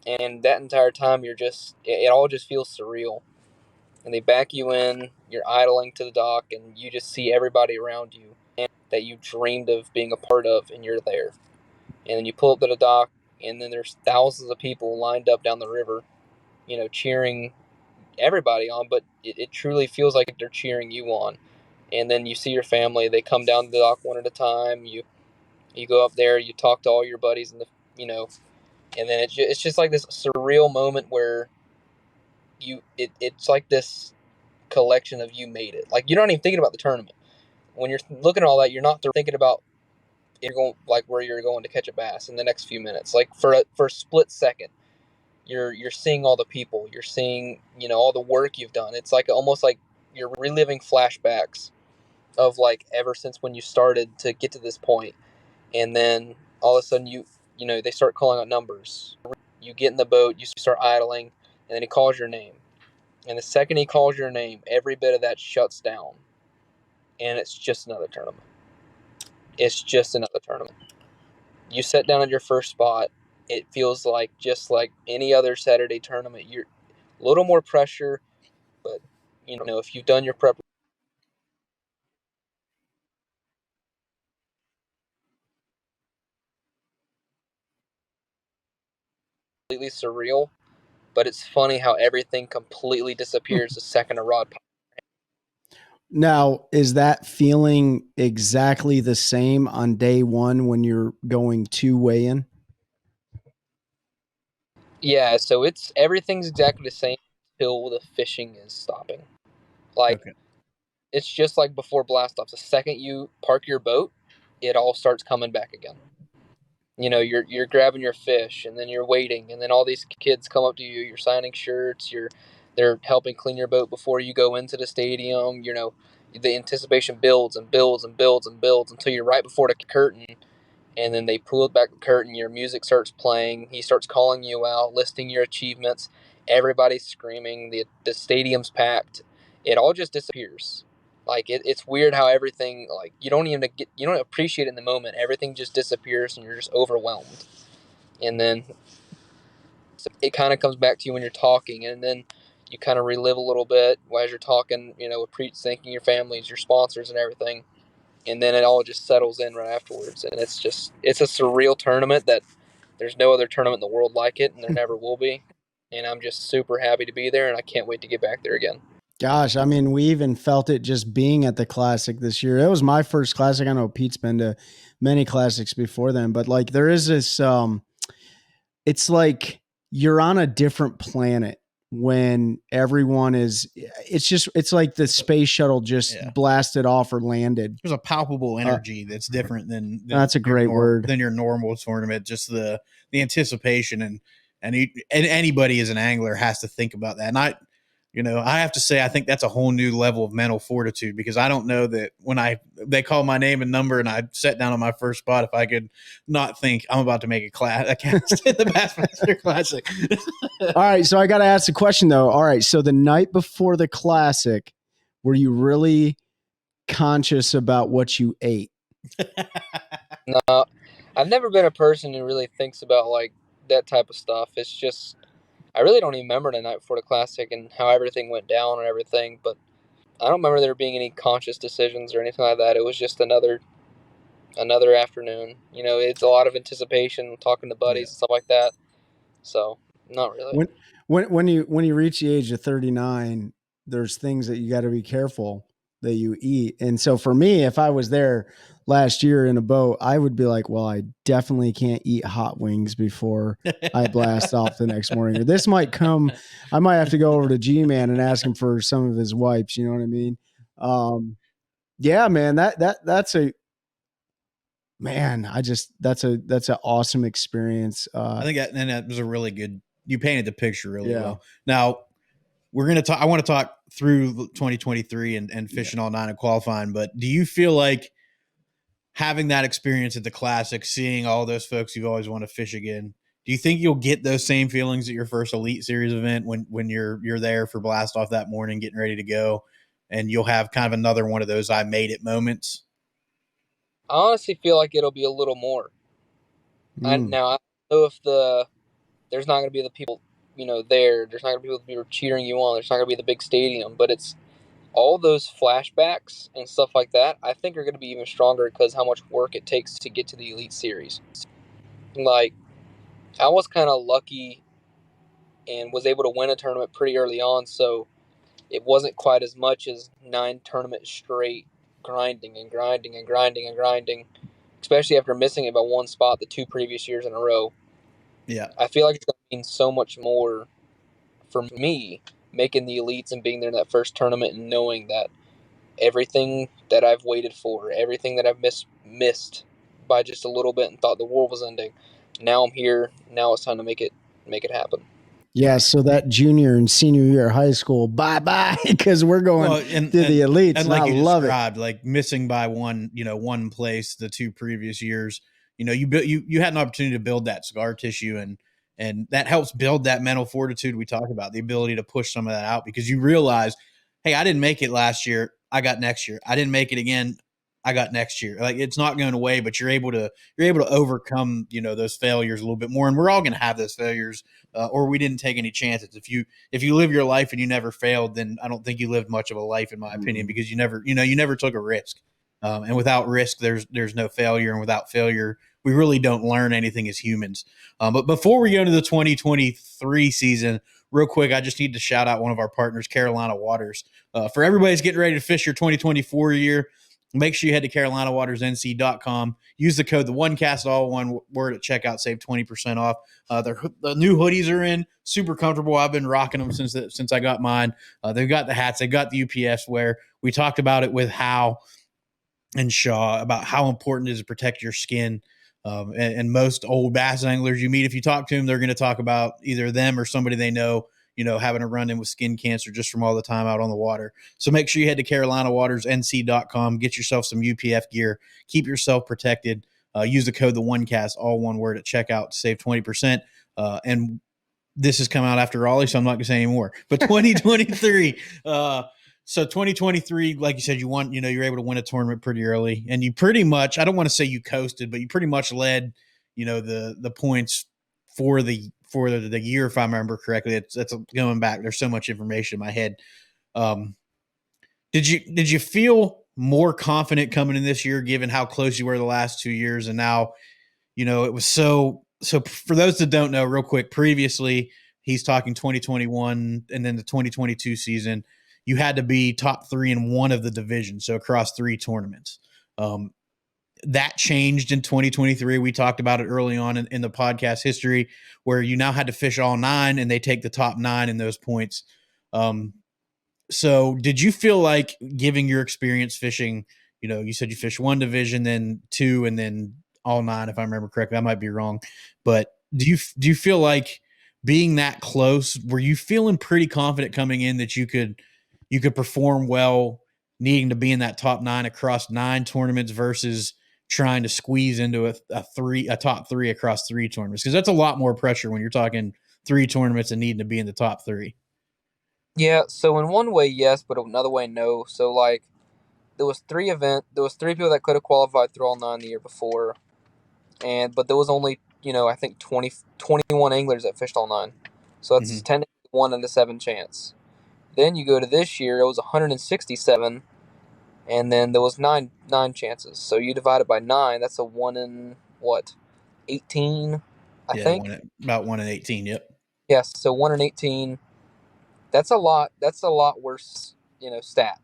And that entire time, it all just feels surreal. And they back you in, you're idling to the dock, and you just see everybody around you that you dreamed of being a part of, and you're there. And then you pull up to the dock, and then there's thousands of people lined up down the river, cheering everybody on, but it truly feels like they're cheering you on. And then you see your family, they come down the dock one at a time, you go up there, you talk to all your buddies, and and then it's just like this surreal moment where it's like this collection of you made it. Like, you're not even thinking about the tournament. When you're looking at all that, you're not thinking about where you're going to catch a bass in the next few minutes. Like, for a split second, you're seeing all the people, you're seeing, all the work you've done. It's like almost like you're reliving flashbacks of, like, ever since when you started to get to this point. And then all of a sudden they start calling out numbers. You get in the boat, you start idling, and then he calls your name. And the second he calls your name, every bit of that shuts down. And it's just another tournament. It's just another tournament. You sit down at your first spot. It feels like just like any other Saturday tournament. You're a little more pressure, but, if you've done your prep, completely surreal. But it's funny how everything completely disappears the second a rod pops. Now, is that feeling exactly the same on day one when you're going to weigh in? Yeah, so everything's exactly the same until the fishing is stopping. Like, okay. It's just like before blast off. The second you park your boat, it all starts coming back again. You're grabbing your fish, and then you're waiting, and then all these kids come up to you. You're signing shirts. They're helping clean your boat before you go into the stadium. The anticipation builds and builds and builds and builds until you're right before the curtain, and then they pull back the curtain. Your music starts playing. He starts calling you out, listing your achievements. Everybody's screaming. The stadium's packed. It all just disappears. Like, it's weird how everything, like, you don't appreciate it in the moment. Everything just disappears, and you're just overwhelmed. And then So it kind of comes back to you when you're talking, and then you kind of relive a little bit as you're talking, with thanking your families, your sponsors, and everything. And then it all just settles in right afterwards. And it's a surreal tournament that there's no other tournament in the world like it, and there never will be. And I'm just super happy to be there, and I can't wait to get back there again. Gosh, I mean, we even felt it just being at the Classic this year. It was my first Classic. I know Pete's been to many Classics before then, but like there is this, it's like you're on a different planet when everyone is, it's like the space shuttle just blasted off or landed. There's a palpable energy that's different than that's a great word than your normal tournament. Just the anticipation and anybody as an angler has to think about that. And I have to say, I think that's a whole new level of mental fortitude, because I don't know that when they call my name and number and I sat down on my first spot, if I could not think I'm about to make a cast in the Bassmaster Classic. All right. So I got to ask the question though. All right. So the night before the Classic, were you really conscious about what you ate? No, I've never been a person who really thinks about like that type of stuff. It's just, I really don't even remember the night before the Classic and how everything went down and everything, but I don't remember there being any conscious decisions or anything like that. It was just another afternoon. It's a lot of anticipation, talking to buddies and stuff like that. So not really. When you reach the age of 39, there's things that you got to be careful that you eat. And so for me, if I was there last year in a boat, I would be like, well, I definitely can't eat hot wings before I blast off the next morning. Or this might come, I might have to go over to G-Man and ask him for some of his wipes. You know what I mean? Yeah, man, that's an awesome experience. I think that was a really good, you painted the picture really well. Now we're going to talk, I want to talk through 2023 and fishing all nine and qualifying, but do you feel like having that experience at the Classic, seeing all those folks you've always wanted to fish again, do you think you'll get those same feelings at your first Elite Series event when you're there for blast off that morning, getting ready to go, and you'll have kind of another one of those I made it moments? I honestly feel like it'll be a little more. Now, I don't know if there's not going to be the people, there's not going to be people cheering you on. There's not going to be the big stadium, but it's all those flashbacks and stuff like that, I think are going to be even stronger because how much work it takes to get to the Elite Series. Like, I was kind of lucky and was able to win a tournament pretty early on, so it wasn't quite as much as 9 tournaments straight grinding, especially after missing it by one spot the 2 previous years in a row. Yeah. I feel like it's going to mean so much more for me making the Elites and being there in that first tournament and knowing that everything that I've waited for, everything that I've missed by just a little bit and thought the world was ending, now I'm here. Now it's time to make it happen. Yeah, so that junior and senior year of high school, bye-bye, because we're going to the Elites, and like I love it. Like missing by one place the 2 previous years, you had an opportunity to build that scar tissue, and that helps build that mental fortitude we talk about, the ability to push some of that out, because you realize, hey, I didn't make it last year, I got next year. I didn't make it again, I got next year. Like, it's not going away, but you're able to overcome, those failures a little bit more. And we're all going to have those failures, or we didn't take any chances. If you live your life and you never failed, then I don't think you lived much of a life, in my opinion, because you never took a risk. And without risk, there's no failure. And without failure, we really don't learn anything as humans. But before we go into the 2023 season, real quick, I just need to shout out one of our partners, Carolina Waters. For everybody's getting ready to fish your 2024 year, make sure you head to CarolinaWatersNC.com. Use the code TheOneCast, all one word, at checkout. Save 20% off. The new hoodies are in, super comfortable. I've been rocking them since I got mine. They've got the hats. They've got the UPS wear. We talked about it with Howe and Shaw about how important it is to protect your skin. And most old bass anglers you meet, if you talk to them, they're going to talk about either them or somebody they know, having a run-in with skin cancer just from all the time out on the water. So make sure you head to CarolinaWatersNC.com, get yourself some UPF gear, keep yourself protected. Use the code TheOneCast, all one word, at checkout to save 20%. And this has come out after Raleigh, so I'm not going to say any more. But 2023, so 2023, like you said, you're able to win a tournament pretty early, and you pretty much, I don't want to say you coasted, but you pretty much led, the points for the for the year, if I remember correctly. That's going back. There's so much information in my head. Did you feel more confident coming in this year, given how close you were the last 2 years, and now, it was so. For those that don't know, real quick, previously he's talking 2021 and then the 2022 season, you had to be top 3 in one of the divisions, so across 3 tournaments. That changed in 2023. We talked about it early on in the podcast history, where you now had to fish all 9 and they take the top 9 in those points. So did you feel like, giving your experience fishing, you said you fished 1 division, then 2, and then all 9, if I remember correctly? I might be wrong, but do you feel like, being that close, were you feeling pretty confident coming in that you could perform well, needing to be in that top 9 across 9 tournaments versus trying to squeeze into a top 3 across 3 tournaments? Because that's a lot more pressure when you're talking 3 tournaments and needing to be in the top 3. Yeah, so in one way, yes, but another way, no. So, like, there was 3 people that could have qualified through all 9 the year before, but there was only, I think 21 anglers that fished all 9. So that's technically 1 in a 7 chance. Then you go to this year, it was 167, and then there was nine chances. So you divide it by 9, that's a 1 in, 18, I think? About 1 in 18, yep. Yes, so 1 in 18. That's a lot worse, stat.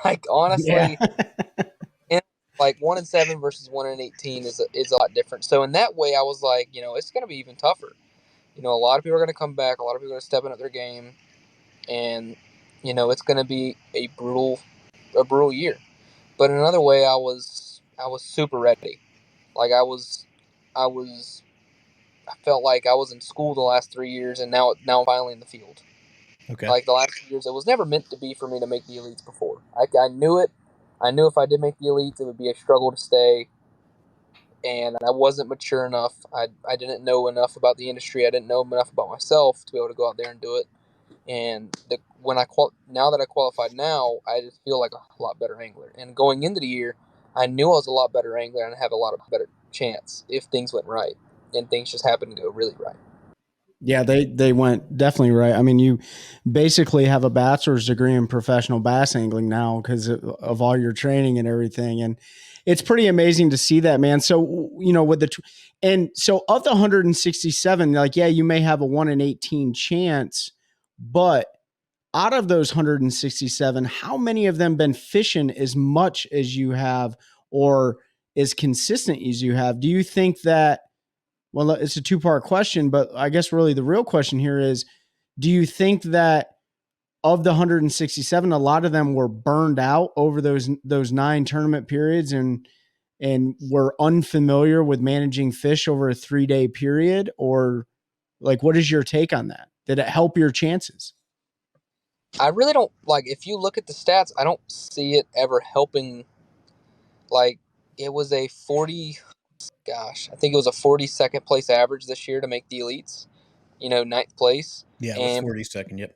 Like, honestly, like 1 in 7 versus 1 in 18 is a lot different. So in that way, I was like, it's going to be even tougher. A lot of people are going to come back. A lot of people are going to step up their game, and it's going to be a brutal year. But in another way, I was super ready. Like, I felt like I was in school the last 3 years, and now I'm finally in the field. Okay. Like, the last 2 years, it was never meant to be for me to make the elites before. I knew it. I knew if I did make the elites, it would be a struggle to stay. And I wasn't mature enough. I didn't know enough about the industry. I didn't know enough about myself to be able to go out there and do it. And now that I qualified now, I just feel like a lot better angler. And going into the year, I knew I was a lot better angler and I have a lot of better chance if things went right. And things just happened to go really right. Yeah, they went definitely right. I mean, you basically have a bachelor's degree in professional bass angling now because of all your training and everything. And it's pretty amazing to see that, man. So, with so of the 167, like, yeah, you may have a 1 in 18 chance, but out of those 167, how many of them been fishing as much as you have or as consistent as you have? Do you think that, well, it's a 2-part question, but I guess really the real question here is, do you think that of the 167, a lot of them were burned out over those 9 tournament periods and were unfamiliar with managing fish over a 3-day period? Or, like, what is your take on that? Did it help your chances? I really don't, like, if you look at the stats, I don't see it ever helping. Like, it was a 42nd place average this year to make the elites, 9th place. Yeah, it was 42nd, yep.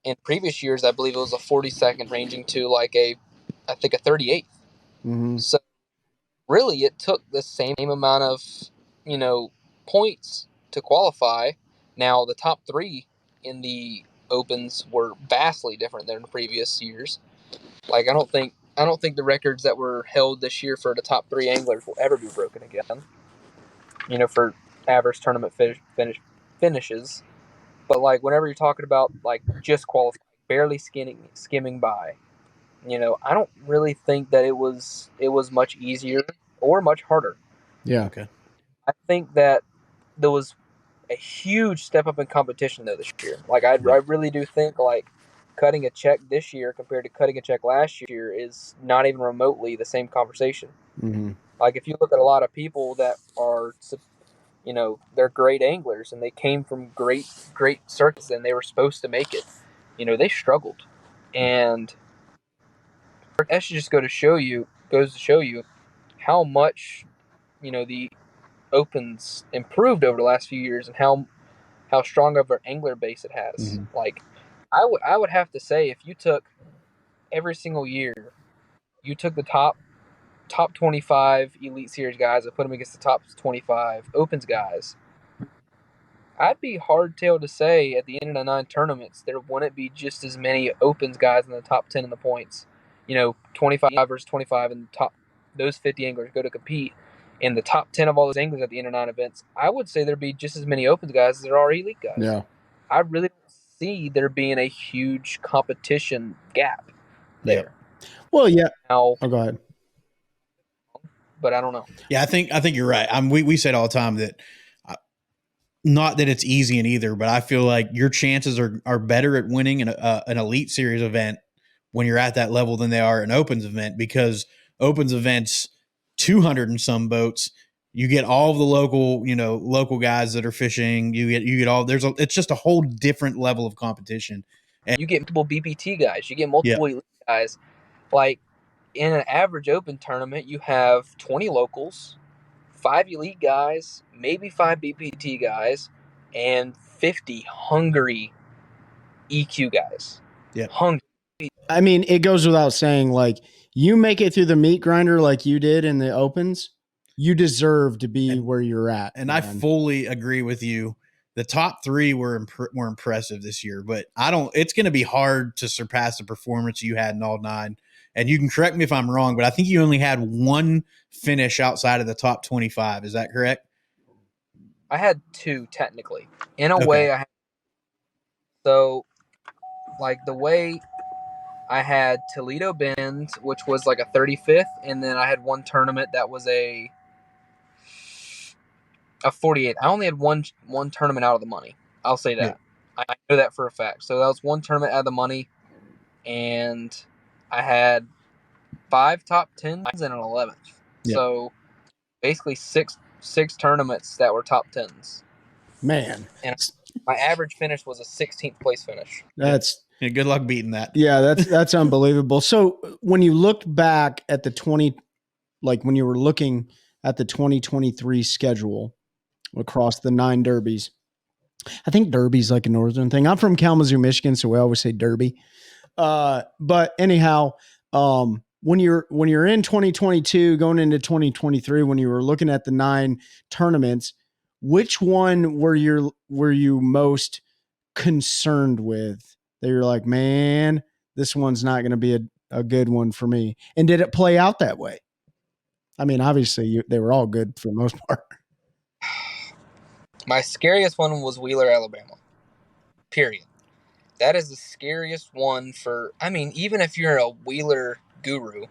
In previous years, I believe it was a 42nd, ranging to like I think a 38th. Mm-hmm. So really, it took the same amount of, points to qualify. Now, the top 3 in the opens were vastly different than previous years. Like, I don't think the records that were held this year for the top 3 anglers will ever be broken again. For average tournament finishes. But, like, whenever you're talking about, like, just qualifying, barely skimming by, I don't really think that it was much easier or much harder. Yeah. Okay. I think that there was a huge step up in competition though this year. Like, I really do think, like, cutting a check this year compared to cutting a check last year is not even remotely the same conversation. Mm-hmm. Like, if you look at a lot of people that are, they're great anglers and they came from great circuits and they were supposed to make it, they struggled. And that should just goes to show you how much, the opens improved over the last few years and how strong of an angler base it has. Mm-hmm. Like, I would have to say, if you took every single year, you took the top 25 Elite Series guys and put them against the top 25 Opens guys, I'd be hard-tailed to say at the end of the 9 tournaments there wouldn't be just as many opens guys in the top 10 in the points. 25 versus 25 in the top. Those 50 anglers go to compete in the top 10 of all those anglers at the end of 9 events. I would say there'd be just as many opens guys as there are elite guys. Yeah. I really don't see there being a huge competition gap there. Yep. Well, yeah. Now, Oh, go ahead. but I don't know. Yeah, I think you're right. We said all the time that not that it's easy in either, but I feel like your chances are better at winning an elite series event when you're at that level than they are an opens event, because opens events 200 and some boats, you get all of the local guys that are fishing. You get all it's just a whole different level of competition. And you get multiple BPT guys, you get multiple elite guys. Like in an average open tournament, you have 20 locals, 5 elite guys, maybe 5 BPT guys, and 50 hungry EQ guys. Yeah. Hungry. I mean, it goes without saying, like, you make it through the meat grinder like you did in the opens, you deserve to be where you're at. And man. I fully agree with you. The top 3 were impressive this year, but it's going to be hard to surpass the performance you had in all 9. And you can correct me if I'm wrong, but I think you only had 1 finish outside of the top 25. Is that correct? I had 2 technically. In a way, so like the way I had Toledo Bend, which was like a 35th, and then I had one tournament that was a 48. I only had one tournament out of the money. I'll say that. Yeah. I know that for a fact. So that was one tournament out of the money, and I had 5 top 10s and an 11th. Yeah. So basically six tournaments that were top 10s. Man. And my average finish was a 16th place finish. That's yeah, good luck beating that. Yeah, that's unbelievable. So when you looked back at when you were looking at the 2023 schedule across the 9 derbies, I think derby's like a northern thing. I'm from Kalamazoo, Michigan, so we always say derby. But anyhow, when you're in 2022 going into 2023, when you were looking at the 9 tournaments, which one were you most concerned with? That you're like, man, this one's not going to be a good one for me. And did it play out that way? I mean, obviously they were all good for the most part. My scariest one was Wheeler, Alabama. Period. That is the scariest one even if you're a Wheeler guru,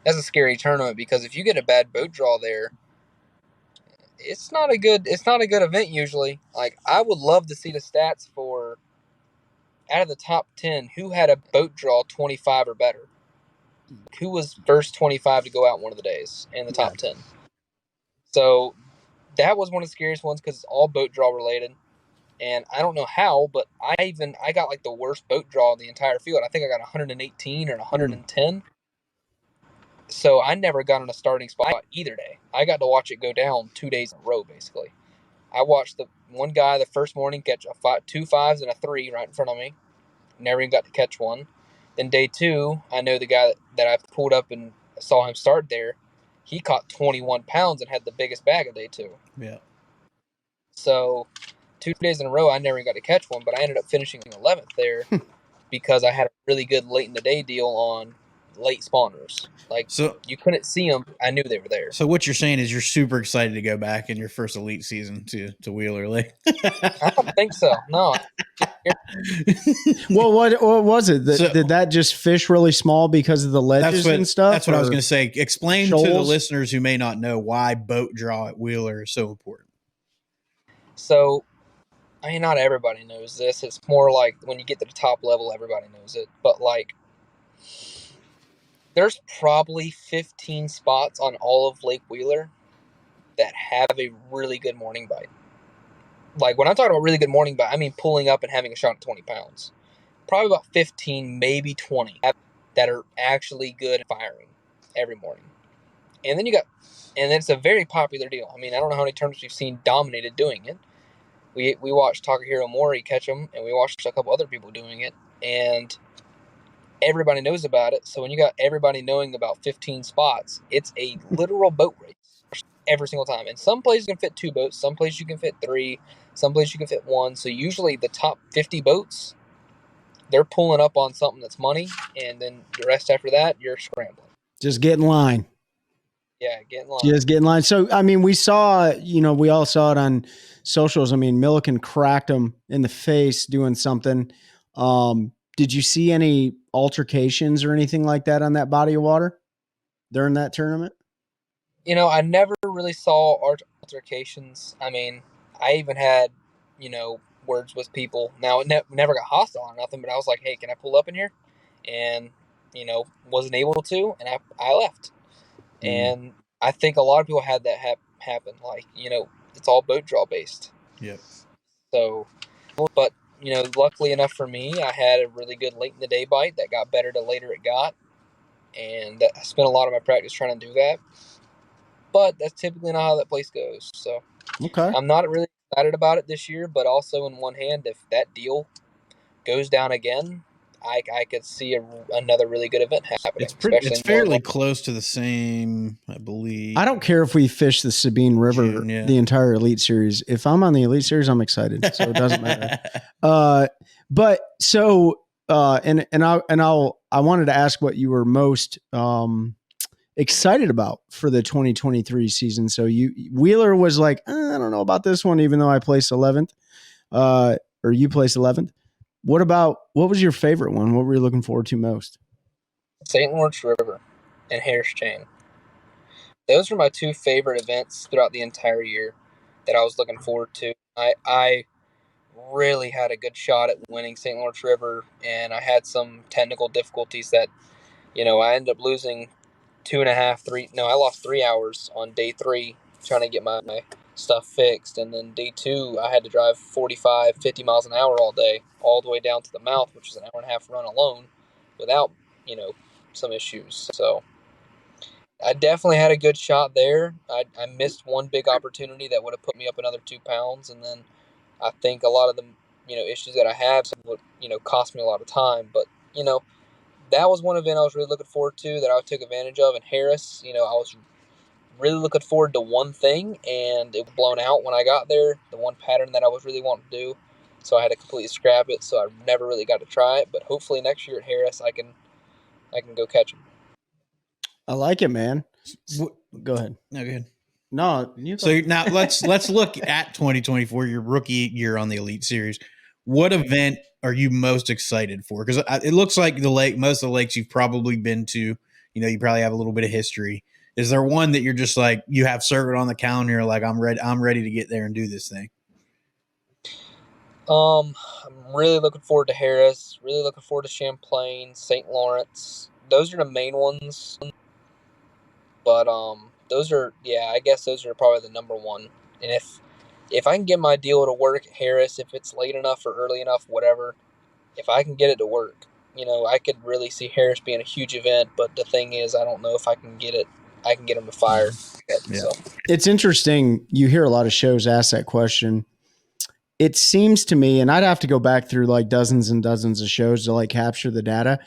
that's a scary tournament, because if you get a bad boat draw there, it's not a good event usually. Like, I would love to see the stats for out of the top 10, who had a boat draw 25 or better? Who was first 25 to go out one of the days in the top 10? So that was one of the scariest ones because it's all boat draw related. And I don't know how, but I got like the worst boat draw in the entire field. I think I got 118 or 110. So I never got on a starting spot either day. I got to watch it go down 2 days in a row, basically. I watched the one guy the first morning catch 2 5s and a 3 right in front of me. Never even got to catch one. Then day 2, I know the guy that I pulled up and saw him start there. He caught 21 pounds and had the biggest bag of day 2. Yeah. So 2 days in a row, I never even got to catch one, but I ended up finishing 11th there because I had a really good late in the day deal on late spawners. Like, so you couldn't see them. I knew they were there. So what you're saying is you're super excited to go back in your first elite season to Wheeler Lake. I don't think so. No. Well, what was it? Did that just fish really small because of the ledges and stuff? That's what I was going to say. Explain shoals? To the listeners who may not know why boat draw at Wheeler is so important. So, I mean, not everybody knows this. It's more like when you get to the top level, everybody knows it. But like, there's probably 15 spots on all of Lake Wheeler that have a really good morning bite. Like, when I'm talking about really good morning bite, I mean pulling up and having a shot at 20 pounds. Probably about 15, maybe 20 that are actually good at firing every morning. And then it's a very popular deal. I mean, I don't know how many tournaments we've seen dominated doing it. We watched Takahiro Mori catch them, and we watched a couple other people doing it, and everybody knows about it. So when you got everybody knowing about 15 spots, it's a literal boat race. every single time. And some places you can fit 2 boats, some places you can fit 3, some places you can fit 1. So usually the top 50 boats, they're pulling up on something that's money, and then the rest after that, you're scrambling. Just get in line. Yeah, get in line. Just get in line. So, I mean, we saw, we all saw it on socials. I mean, Milliken cracked him in the face doing something. Did you see any altercations or anything like that on that body of water during that tournament? I never really saw altercations. I mean, I even had, words with people. Now, it never got hostile or nothing, but I was like, hey, can I pull up in here? And, wasn't able to, and I left. And I think a lot of people had that happen. Like, it's all boat draw based. Yep. So, but, luckily enough for me, I had a really good late in the day bite that got better the later it got. And I spent a lot of my practice trying to do that. But that's typically not how that place goes. So, okay. I'm not really excited about it this year, but also in one hand, if that deal goes down again, I could see another really good event happening. It's fairly close to the same, I believe. I don't care if we fish the Sabine River the entire Elite Series. If I'm on the Elite Series, I'm excited, so it doesn't matter. But so I wanted to ask what you were most excited about for the 2023 season. So Wheeler was like, I don't know about this one, even though I placed 11th, or you placed 11th. What was your favorite one? What were you looking forward to most? St. Lawrence River and Harris Chain. Those were my 2 favorite events throughout the entire year that I was looking forward to. I really had a good shot at winning St. Lawrence River, and I had some technical difficulties that, I ended up losing 2.5, 3. No, I lost 3 hours on day 3 trying to get my stuff fixed. And then day 2, I had to drive 45, 50 miles an hour all day, all the way down to the mouth, which is an 1.5 hour run alone without, some issues. So I definitely had a good shot there. I missed one big opportunity that would have put me up another 2 pounds. And then I think a lot of the, issues that I have would, cost me a lot of time. But, that was one event I was really looking forward to that I took advantage of. In Harris, I was really looking forward to one thing, and it was blown out when I got there, the one pattern that I was really wanting to do. So I had to completely scrap it, so I never really got to try it. But hopefully next year at Harris, I can go catch them. I like it, man. Go ahead. No, go ahead. No, so now let's look at 2024, your rookie year on the Elite Series. What event are you most excited for? Because it looks like most of the lakes you've probably been to, you probably have a little bit of history. Is there one that you're just like, you have circled on the calendar, like I'm ready to get there and do this thing? I'm really looking forward to Harris, really looking forward to Champlain, St. Lawrence. Those are the main ones. But I guess those are probably the number one. And if I can get my deal to work at Harris, if it's late enough or early enough, whatever, if I can get it to work, I could really see Harris being a huge event. But the thing is, I don't know if I can get them to fire. Yeah. So it's interesting. You hear a lot of shows ask that question. It seems to me, and I'd have to go back through like dozens and dozens of shows to like capture the data,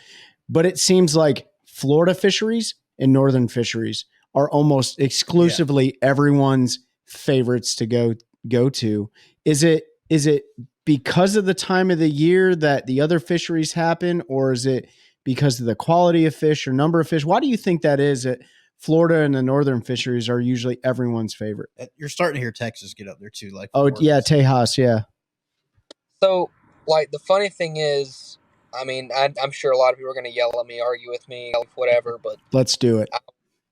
but it seems like Florida fisheries and northern fisheries are almost exclusively everyone's favorites to go to. Is it because of the time of the year that the other fisheries happen, or is it because of the quality of fish or number of fish? Why do you think that is that Florida and the northern fisheries are usually everyone's favorite? You're starting to hear Texas get up there too. Like, Tejas. Yeah. So like the funny thing is, I mean, I'm sure a lot of people are going to yell at me, argue with me, whatever, but let's do it.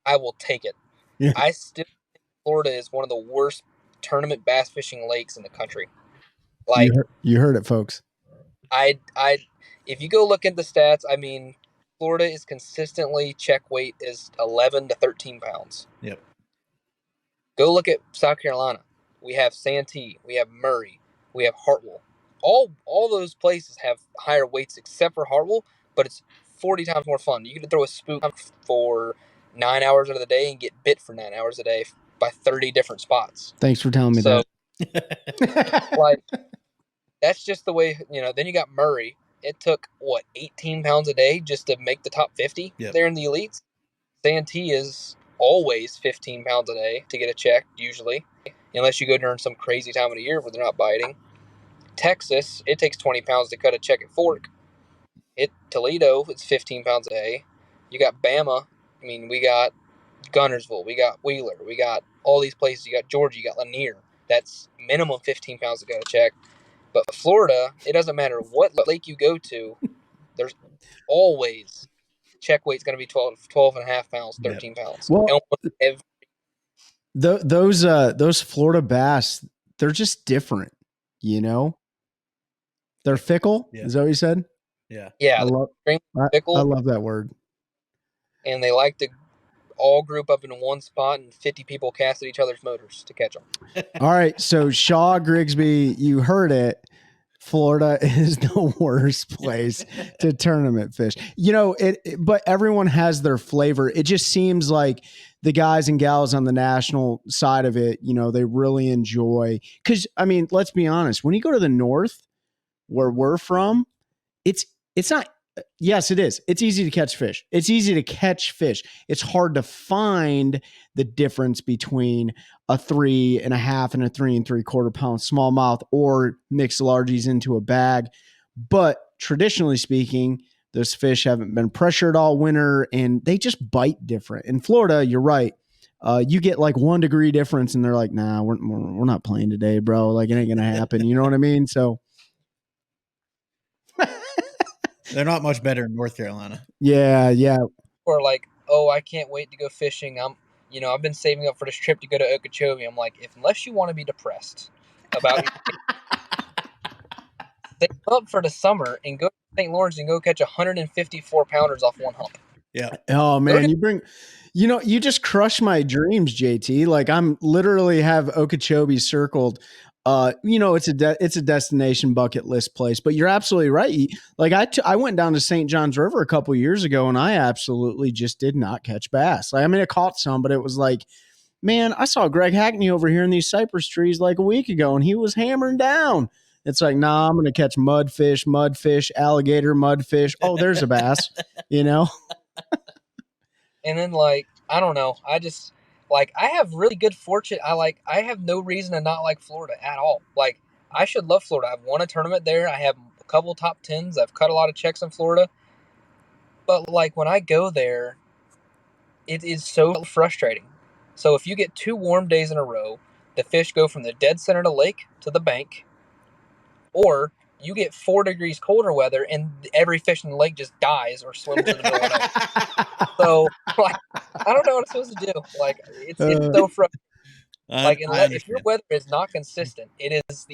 I will take it. Yeah. I still think Florida is one of the worst tournament bass fishing lakes in the country. Like you heard it, folks. If you go look at the stats, I mean, Florida is consistently check weight is 11 to 13 pounds. Yep. Go look at South Carolina. We have Santee, we have Murray, we have Hartwell. All those places have higher weights except for Hartwell, but it's 40 times more fun. You can throw a spook for 9 hours out of the day and get bit for 9 hours a day by 30 different spots. Thanks for telling me that. Like, that's just the way, then you got Murray. It took, 18 pounds a day just to make the top 50 there in the elites. Santee is always 15 pounds a day to get a check, usually, unless you go during some crazy time of the year where they're not biting. Texas, it takes 20 pounds to cut a check at Fork. Toledo, it's 15 pounds a day. You got Bama. I mean, we got Gunnersville, we got Wheeler, we got all these places. You got Georgia, you got Lanier. That's minimum 15 pounds to cut a check. But Florida, it doesn't matter what lake you go to, there's always check weight's going to be 12 and a half pounds, 13 pounds. Well, those Florida bass, they're just different, you know? They're fickle. Yeah. Is that what you said? Yeah. Yeah. Fickle. I love that word. And they like to all group up in one spot and 50 people cast at each other's motors to catch them. All right. So Shaw Grigsby, you heard it. Florida is the worst place to tournament fish. You know, but everyone has their flavor. It just seems like the guys and gals on the national side of it, you know, they really enjoy. Because, I mean, let's be honest. When you go to the north, where we're from, it's not. Yes, it is. It's easy to catch fish. It's easy to catch fish. It's hard to find the difference between a 3.5 and a 3 3/4 pound smallmouth or mix largies into a bag. But traditionally speaking, those fish haven't been pressured all winter and they just bite different. In Florida, you're right. You get like 1 degree difference and they're like, nah, we're not playing today, bro. Like it ain't going to happen. You know what I mean? So they're not much better in North Carolina. Yeah. Or like, oh, I can't wait to go fishing. I've been saving up for this trip to go to Okeechobee. I'm like, unless you want to be depressed about save up for the summer and go to St. Lawrence and go catch 154 pounders off one hump. Yeah. Oh man, you just crush my dreams, JT. Like I'm literally have Okeechobee circled. It's a destination bucket list place, but you're absolutely right. Like I went down to St. John's River a couple years ago and I absolutely just did not catch bass. Like, I mean, I caught some, but it was like, man, I saw Greg Hackney over here in these cypress trees like a week ago and he was hammering down. It's like, nah, I'm going to catch mudfish, alligator, mudfish. Oh, there's a bass, you know? And then like, I don't know. I have really good fortune. I have no reason to not like Florida at all. Like, I should love Florida. I've won a tournament there. I have a couple top 10s. I've cut a lot of checks in Florida. But, like, when I go there, it is so frustrating. So, if you get 2 warm days in a row, the fish go from the dead center of the lake to the bank. Or you get 4 degrees colder weather and every fish in the lake just dies or swims in the middle of the night. So, like, I don't know what I'm supposed to do. Like, it's so frustrating. Like, if your weather is not consistent, it is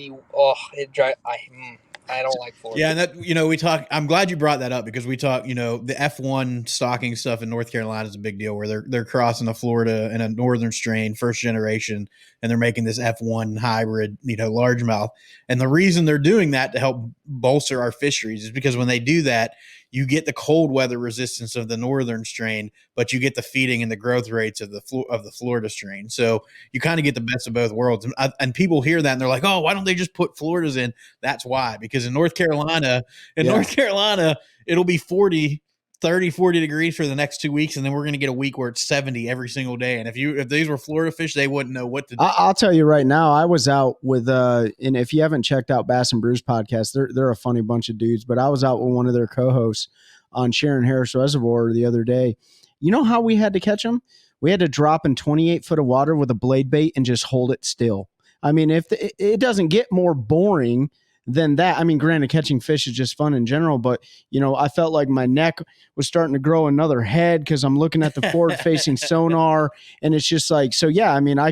I don't like Florida. Yeah, and that we talk. I'm glad you brought that up because we talk. The F1 stocking stuff in North Carolina is a big deal where they're crossing a Florida and a northern strain, first generation, and they're making this F1 hybrid, largemouth. And the reason they're doing that to help bolster our fisheries is because when they do that, you get the cold weather resistance of the northern strain, but you get the feeding and the growth rates of the Florida strain. So you kind of get the best of both worlds. And people hear that and they're like, oh, why don't they just put Floridas in? That's why, because in North Carolina, it'll be 40 degrees for the next 2 weeks. And then we're going to get a week where it's 70 every single day. And if these were Florida fish, they wouldn't know what to do. I'll tell you right now, I was out with, and if you haven't checked out Bass and Brews podcast, they're a funny bunch of dudes, but I was out with one of their co-hosts on Sharon Harris Reservoir the other day. You know how we had to catch them? We had to drop in 28 foot of water with a blade bait and just hold it still. I mean, if it doesn't get more boring than that. I mean, granted, catching fish is just fun in general, but I felt like my neck was starting to grow another head because I'm looking at the forward facing sonar, and it's just like, so yeah, I mean, I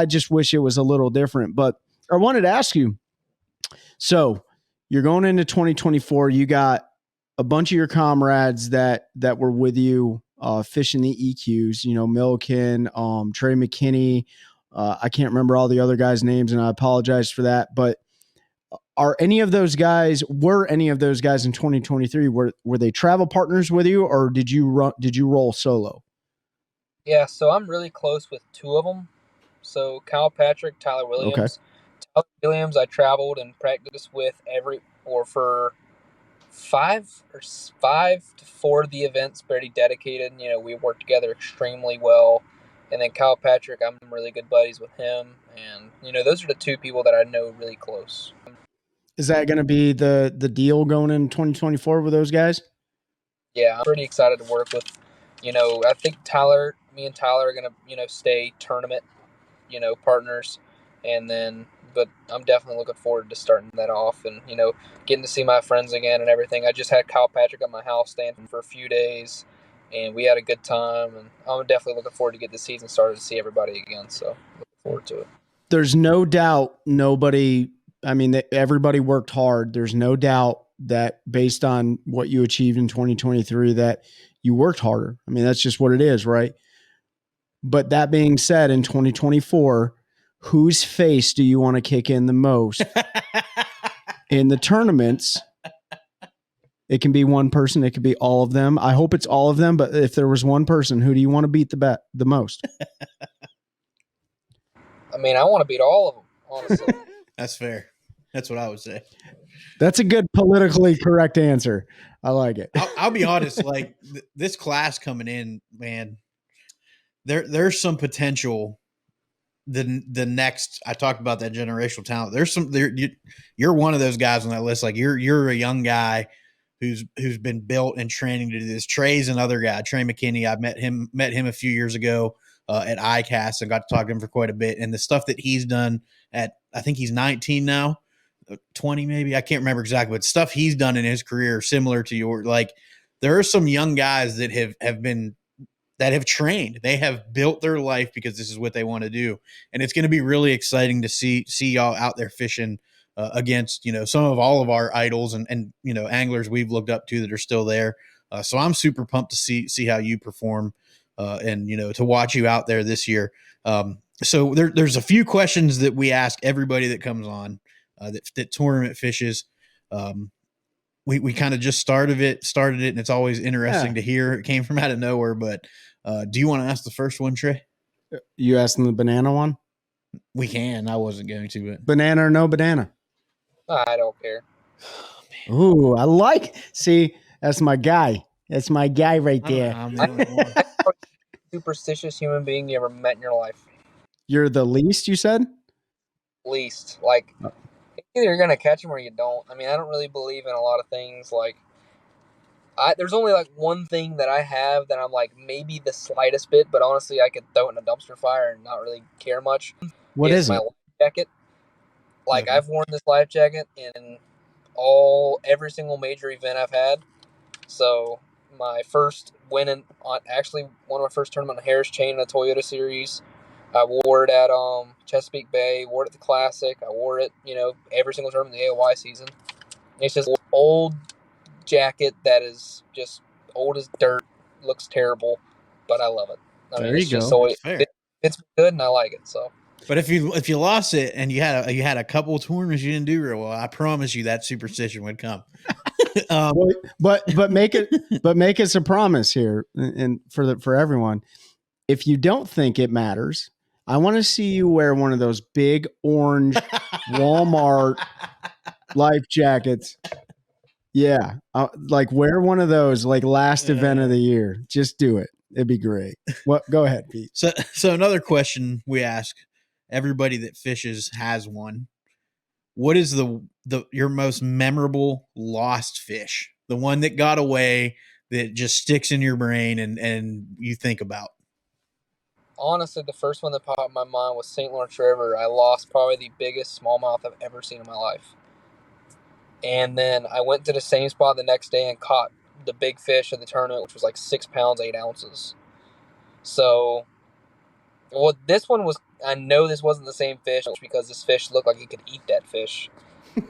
just wish it was a little different. But I wanted to ask you, so you're going into 2024, you got a bunch of your comrades that were with you fishing the EQs, Milliken, Trey McKinney, I can't remember all the other guys' names, and I apologize for that, but were any of those guys in 2023? Were they travel partners with you, or did you roll solo? Yeah, so I'm really close with 2 of them. So Kyle Patrick, Tyler Williams. Okay. Tyler Williams, I traveled and practiced with for 5 to 4 of the events pretty dedicated. You know, we work together extremely well. And then Kyle Patrick, I'm really good buddies with him. And, you know, those are the 2 people that I know really close. Is that going to be the deal going in 2024 with those guys? Yeah, I'm pretty excited to work with, you know, I think me and Tyler are going to, you know, stay tournament, you know, partners. And then, but I'm definitely looking forward to starting that off and, you know, getting to see my friends again and everything. I just had Kyle Patrick at my house staying for a few days, and we had a good time. And I'm definitely looking forward to get the season started to see everybody again. So looking forward to it. There's no doubt everybody worked hard. There's no doubt that based on what you achieved in 2023, that you worked harder. I mean, that's just what it is, right? But that being said, in 2024, whose face do you want to kick in the most in the tournaments? It can be one person. It could be all of them. I hope it's all of them. But if there was one person, who do you want to beat the most? I mean, I want to beat all of them, honestly. That's fair. That's what I would say. That's a good politically correct answer. I like it. I'll be honest. Like this class coming in, man, there's some potential. The next, I talked about that generational talent. There's some there. You're one of those guys on that list. Like you're a young guy who's been built and training to do this. Trey's another guy, Trey McKinney. I met him a few years ago at ICAST and got to talk to him for quite a bit. And the stuff that he's done I think he's 19 now, 20 maybe. I can't remember exactly, but stuff he's done in his career similar to yours. Like there are some young guys that have trained. They have built their life because this is what they want to do. And it's going to be really exciting to see y'all out there fishing against, you know, some of all of our idols and, you know, anglers we've looked up to that are still there. So I'm super pumped to see how you perform and, you know, to watch you out there this year. So there's a few questions that we ask everybody that comes on that tournament fishes. We kind of just started it, and it's always interesting to hear. It came from out of nowhere, but do you want to ask the first one, Trey? You asking the banana one? We can. I wasn't going to, but banana or no banana? I don't care. Ooh, I like. See, that's my guy. That's my guy right there. I'm the only one. Superstitious human being you ever met in your life. You're the least, you said? Least. Like, either you're going to catch them or you don't. I mean, I don't really believe in a lot of things. Like, there's only like one thing that I have that I'm like maybe the slightest bit, but honestly I could throw it in a dumpster fire and not really care much. What is my it? life jacket. Like Okay. I've worn this life jacket in every single major event I've had. So my first win actually one of my first tournament on Harris Chain in the Toyota Series. I wore it at Chesapeake Bay, wore it at the Classic. I wore it, you know, every single tournament in the AOY season. It's just old jacket that is just old as dirt, looks terrible, but I love it. I mean, There you it's just go. it's good and I like it. So, but if you lost it and you had a couple of tournaments you didn't do real well, I promise you that superstition would come. But make us a promise here, and for everyone, if you don't think it matters, I want to see you wear one of those big orange Walmart life jackets. Yeah, like wear one of those like last event of the year. Just do it. It'd be great. What? Go ahead, Pete. So another question we ask everybody that fishes has one. What is your most memorable lost fish? The one that got away that just sticks in your brain and you think about? Honestly, the first one that popped in my mind was St. Lawrence River. I lost probably the biggest smallmouth I've ever seen in my life. And then I went to the same spot the next day and caught the big fish of the tournament, which was like 6 pounds, 8 ounces. So, this one was, I know this wasn't the same fish because this fish looked like he could eat that fish.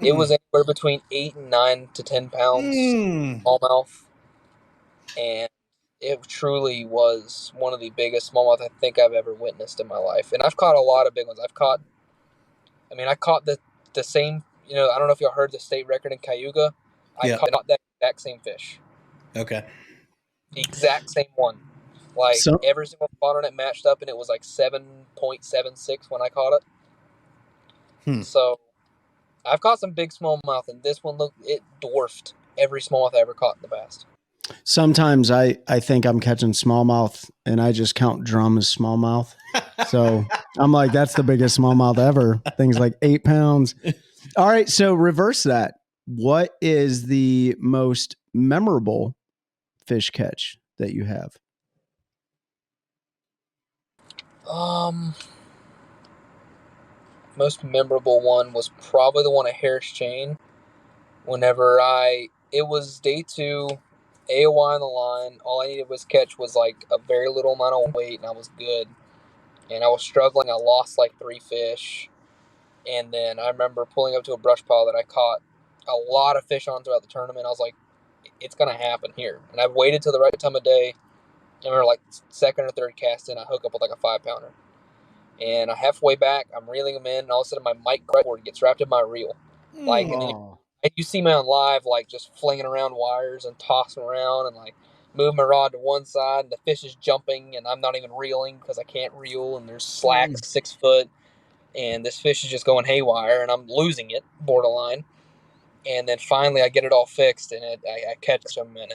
It was anywhere between 8 and 9 to 10 pounds smallmouth. And it truly was one of the biggest smallmouth I think I've ever witnessed in my life. And I've caught a lot of big ones. I caught the same, you know, I don't know if y'all heard the state record in Cayuga. I caught that exact same fish. Okay. The exact same one. Like every single spot on it matched up and it was like 7.76 when I caught it. So I've caught some big smallmouth and this one it dwarfed every smallmouth I ever caught in the past. Sometimes I think I'm catching smallmouth and I just count drum as smallmouth. So I'm like, that's the biggest smallmouth ever. Things like 8 pounds. All right. So reverse that. What is the most memorable fish catch that you have? Most memorable one was probably the one at Harris Chain. It was day 2, AOY on the line. All I needed was catch was like a very little amount of weight, and I was good. And I was struggling. I lost like 3 fish. And then I remember pulling up to a brush pile that I caught a lot of fish on throughout the tournament. I was like, it's going to happen here. And I've waited till the right time of day. And we're like second or third cast in, I hook up with like a 5-pounder. And I halfway back, I'm reeling them in, and all of a sudden my mic cord gets wrapped in my reel. Like, and then you see me on live, like just flinging around wires and tossing around and like move my rod to one side, and the fish is jumping, and I'm not even reeling because I can't reel, and there's slack 6 foot, and this fish is just going haywire, and I'm losing it borderline. And then finally I get it all fixed, and I catch him, and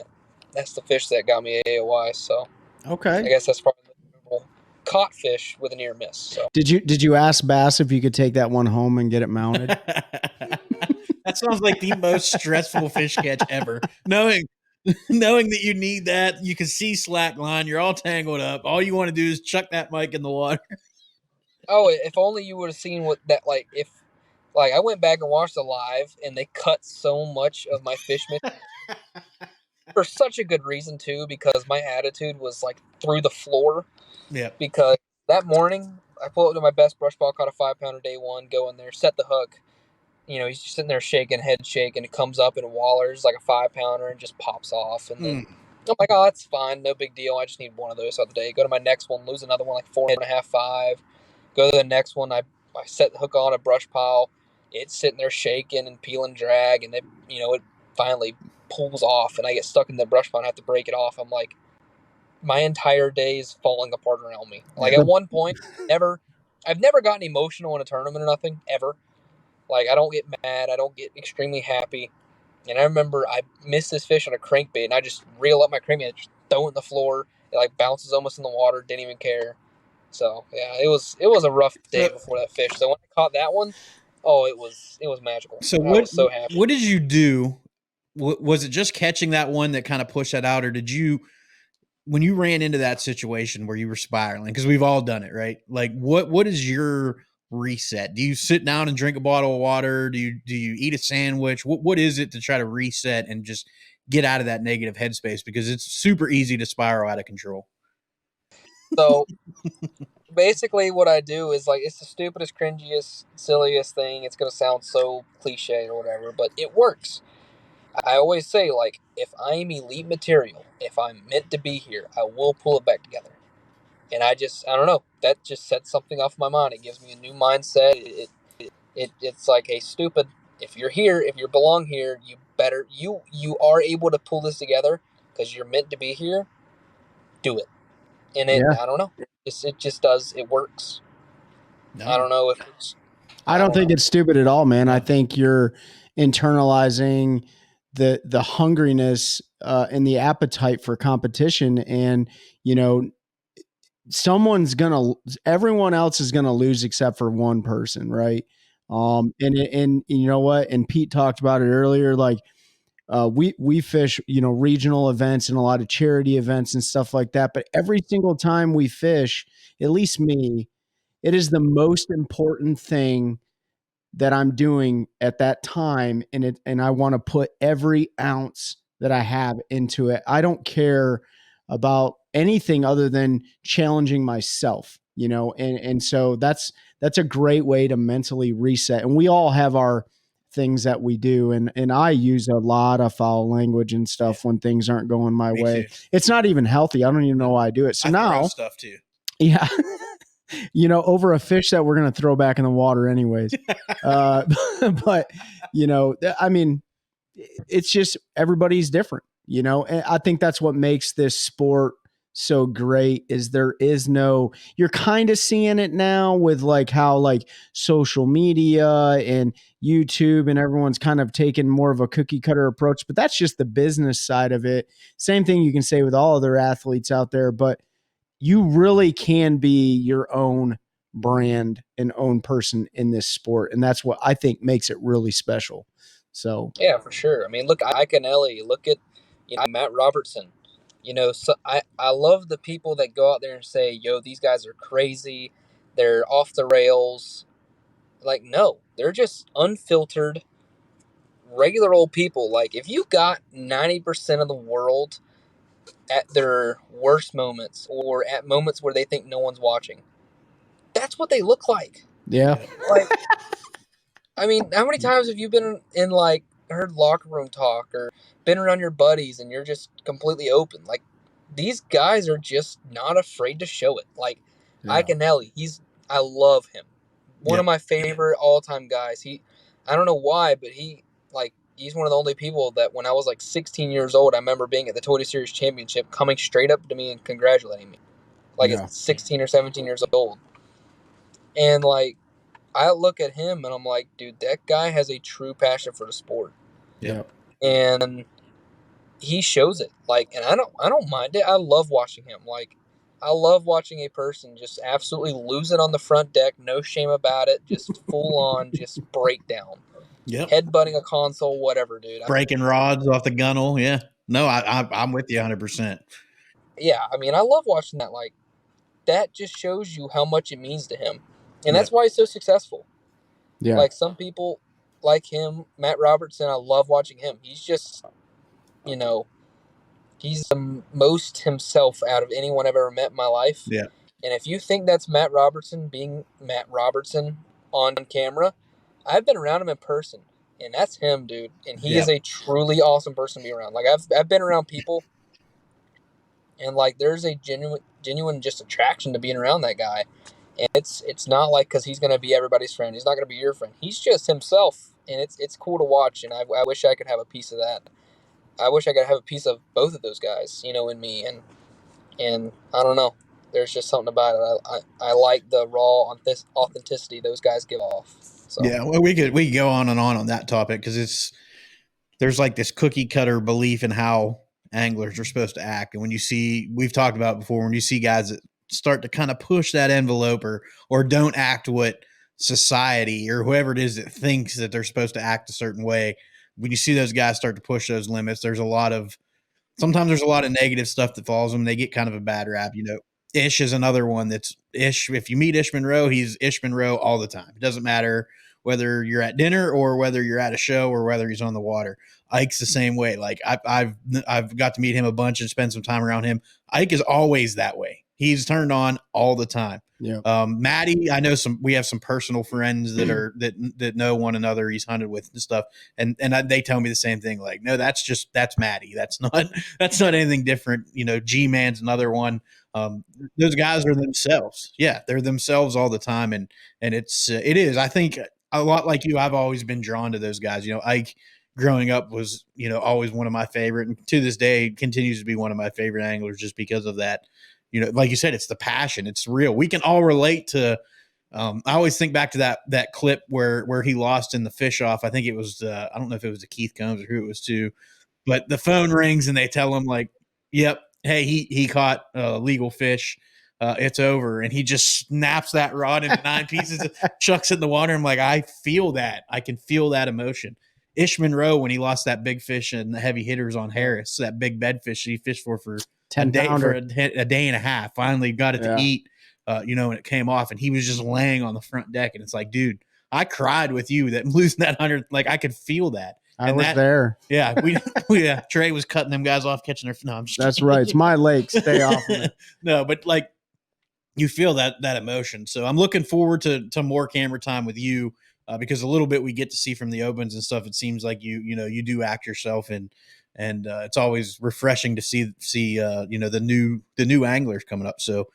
that's the fish that got me AOY. So Okay. I guess that's probably the caught fish with a near miss. So Did you ask Bass if you could take that one home and get it mounted? That sounds like the most stressful fish catch ever. Knowing that you need that, you can see slack line, you're all tangled up. All you want to do is chuck that mic in the water. Oh, if only you would have seen what that, like, if, like, I went back and watched the live, and they cut so much of my fish mix for such a good reason, too, because my attitude was, like, through the floor. Yeah. Because that morning, I pulled up to my best brush ball, caught a 5-pounder day 1, go in there, set the hook. You know, he's just sitting there shaking, head shaking. It comes up and wallers like a 5-pounder and just pops off. And then I'm like, oh, that's fine. No big deal. I just need one of those throughout the day. Go to my next one, lose another one, like 4.5, 5. Go to the next one. I set the hook on a brush pile. It's sitting there shaking and peeling drag. And then, you know, it finally pulls off. And I get stuck in the brush pile and have to break it off. I'm like, my entire day is falling apart around me. Like, at one point, I've never gotten emotional in a tournament or nothing, ever. Like, I don't get mad. I don't get extremely happy. And I remember I missed this fish on a crankbait, and I just reel up my crankbait and just throw it in the floor. It, like, bounces almost in the water. Didn't even care. So, yeah, it was a rough day before that fish. So when I caught that one, oh, it was magical. So I was so happy. What did you do? Was it just catching that one that kind of pushed that out, or did you, when you ran into that situation where you were spiraling, because we've all done it, right? Like, what is your reset? Do you sit down and drink a bottle of water? Do you eat a sandwich? What is it to try to reset and just get out of that negative headspace? Because it's super easy to spiral out of control. So basically what I do is, like, it's the stupidest, cringiest, silliest thing. It's going to sound so cliche or whatever, but it works. I always say, like, if I'm elite material, if I'm meant to be here, I will pull it back together. And I don't know, that just sets something off my mind. It gives me a new mindset. It's like, hey, stupid, if you're here, if you belong here, you are able to pull this together because you're meant to be here. Do it. And I don't know. It just does. It works. No. I don't know if it's. I don't think it's stupid at all, man. Yeah. I think you're internalizing the hungriness and the appetite for competition, and you know, everyone else is gonna lose except for one person, right? And you know what? And Pete talked about it earlier, like. We fish, you know, regional events and a lot of charity events and stuff like that. But every single time we fish, at least me, it is the most important thing that I'm doing at that time. And I want to put every ounce that I have into it. I don't care about anything other than challenging myself, you know? And so that's a great way to mentally reset. And we all have our things that we do, and I use a lot of foul language and stuff when things aren't going my way. Too. It's not even healthy. I don't even know why I do it. So now stuff too. Yeah. You know, over a fish that we're going to throw back in the water anyways. But you know, I mean, it's just everybody's different, you know, and I think that's what makes this sport so great is there is no, you're kind of seeing it now with like how like social media and YouTube and everyone's kind of taken more of a cookie cutter approach, but that's just the business side of it. Same thing you can say with all other athletes out there, but you really can be your own brand and own person in this sport. And that's what I think makes it really special. So Yeah, for sure. I mean, look at Ike and Ellie. Look at Matt Robertson. So I love the people that go out there and say, "Yo, these guys are crazy. They're off the rails." Like, no, they're just unfiltered, regular old people. Like, if you got 90% of the world at their worst moments or at moments where they think no one's watching, that's what they look like. yeah. Like, I mean, how many times have you been in like heard locker room talk or been around your buddies and you're just completely open? Like, these guys are just not afraid to show it. Like Ike and Ellie, I love him. One of my favorite all time guys. I don't know why, but he's one of the only people that when I was like 16 years old, I remember being at the Toyota Series Championship, coming straight up to me and congratulating me. Like at 16 or 17 years old. And like, I look at him and I'm like, dude, that guy has a true passion for the sport. Yeah. And he shows it. Like, and I don't mind it. I love watching him. Like, I love watching a person just absolutely lose it on the front deck, no shame about it, just full on, just breakdown. Yep. Headbutting a console, whatever, dude. Breaking rods off the gunnel. Yeah. No, I'm with you 100%. Yeah, I mean, I love watching that. Like, that just shows you how much it means to him. And that's why he's so successful. Yeah. Like, some people like him, Matt Robertson, I love watching him. He's just, he's the most himself out of anyone I've ever met in my life. Yeah. And if you think that's Matt Robertson being Matt Robertson on camera, I've been around him in person, and that's him, dude. And he is a truly awesome person to be around. Like, I've been around people, and like, there's a genuine just attraction to being around that guy. And it's not like because he's gonna be everybody's friend. He's not gonna be your friend. He's just himself, and it's cool to watch. And I wish I could have a piece of that. I wish I could have a piece of both of those guys, in me. And I don't know. There's just something about it. I like the raw authenticity those guys give off. So. Yeah, well, we could go on and on that topic because there's like this cookie cutter belief in how anglers are supposed to act, and we've talked about it before, when you see guys that start to kind of push that envelope or don't act what society or whoever it is that thinks that they're supposed to act a certain way, when you see those guys start to push those limits, sometimes there's a lot of negative stuff that follows them. They get kind of a bad rap. Ish is another one that's Ish. If you meet Ish Monroe, he's Ish Monroe all the time. It doesn't matter whether you're at dinner or whether you're at a show or whether he's on the water. Ike's the same way. Like I've got to meet him a bunch and spend some time around him. Ike is always that way. He's turned on all the time. Yeah. Maddie, I know we have some personal friends that know one another. He's hunted with and stuff. And they tell me the same thing. Like, no, that's Maddie. That's not anything different. G-Man's another one. Those guys are themselves. Yeah. They're themselves all the time. And it is, I think, a lot like you, I've always been drawn to those guys. Ike growing up was, always one of my favorite, and to this day continues to be one of my favorite anglers just because of that. Like you said, it's the passion. It's real. We can all relate to. I always think back to that clip where he lost in the fish off. I think it was I don't know if it was to Keith Combs or who it was to, but the phone rings and they tell him like, "Yep, hey, he caught legal fish. It's over." And he just snaps that rod into 9 pieces, chucks it in the water. I'm like, I feel that. I can feel that emotion. Ish Monroe, when he lost that big fish and the heavy hitters on Harris, that big bed fish he fished for 10 for a day and a half, finally got it to eat, and it came off, and he was just laying on the front deck. And it's like, dude, I cried with you that losing that 100. Like, I could feel that. I was there. Yeah. Trey was cutting them guys off, catching their, no, I'm just That's right. It's my lake. Stay off of it. No, but like, you feel that emotion. So I'm looking forward to more camera time with you, because a little bit we get to see from the opens and stuff. It seems like you do act yourself, and it's always refreshing to see the new anglers coming up. So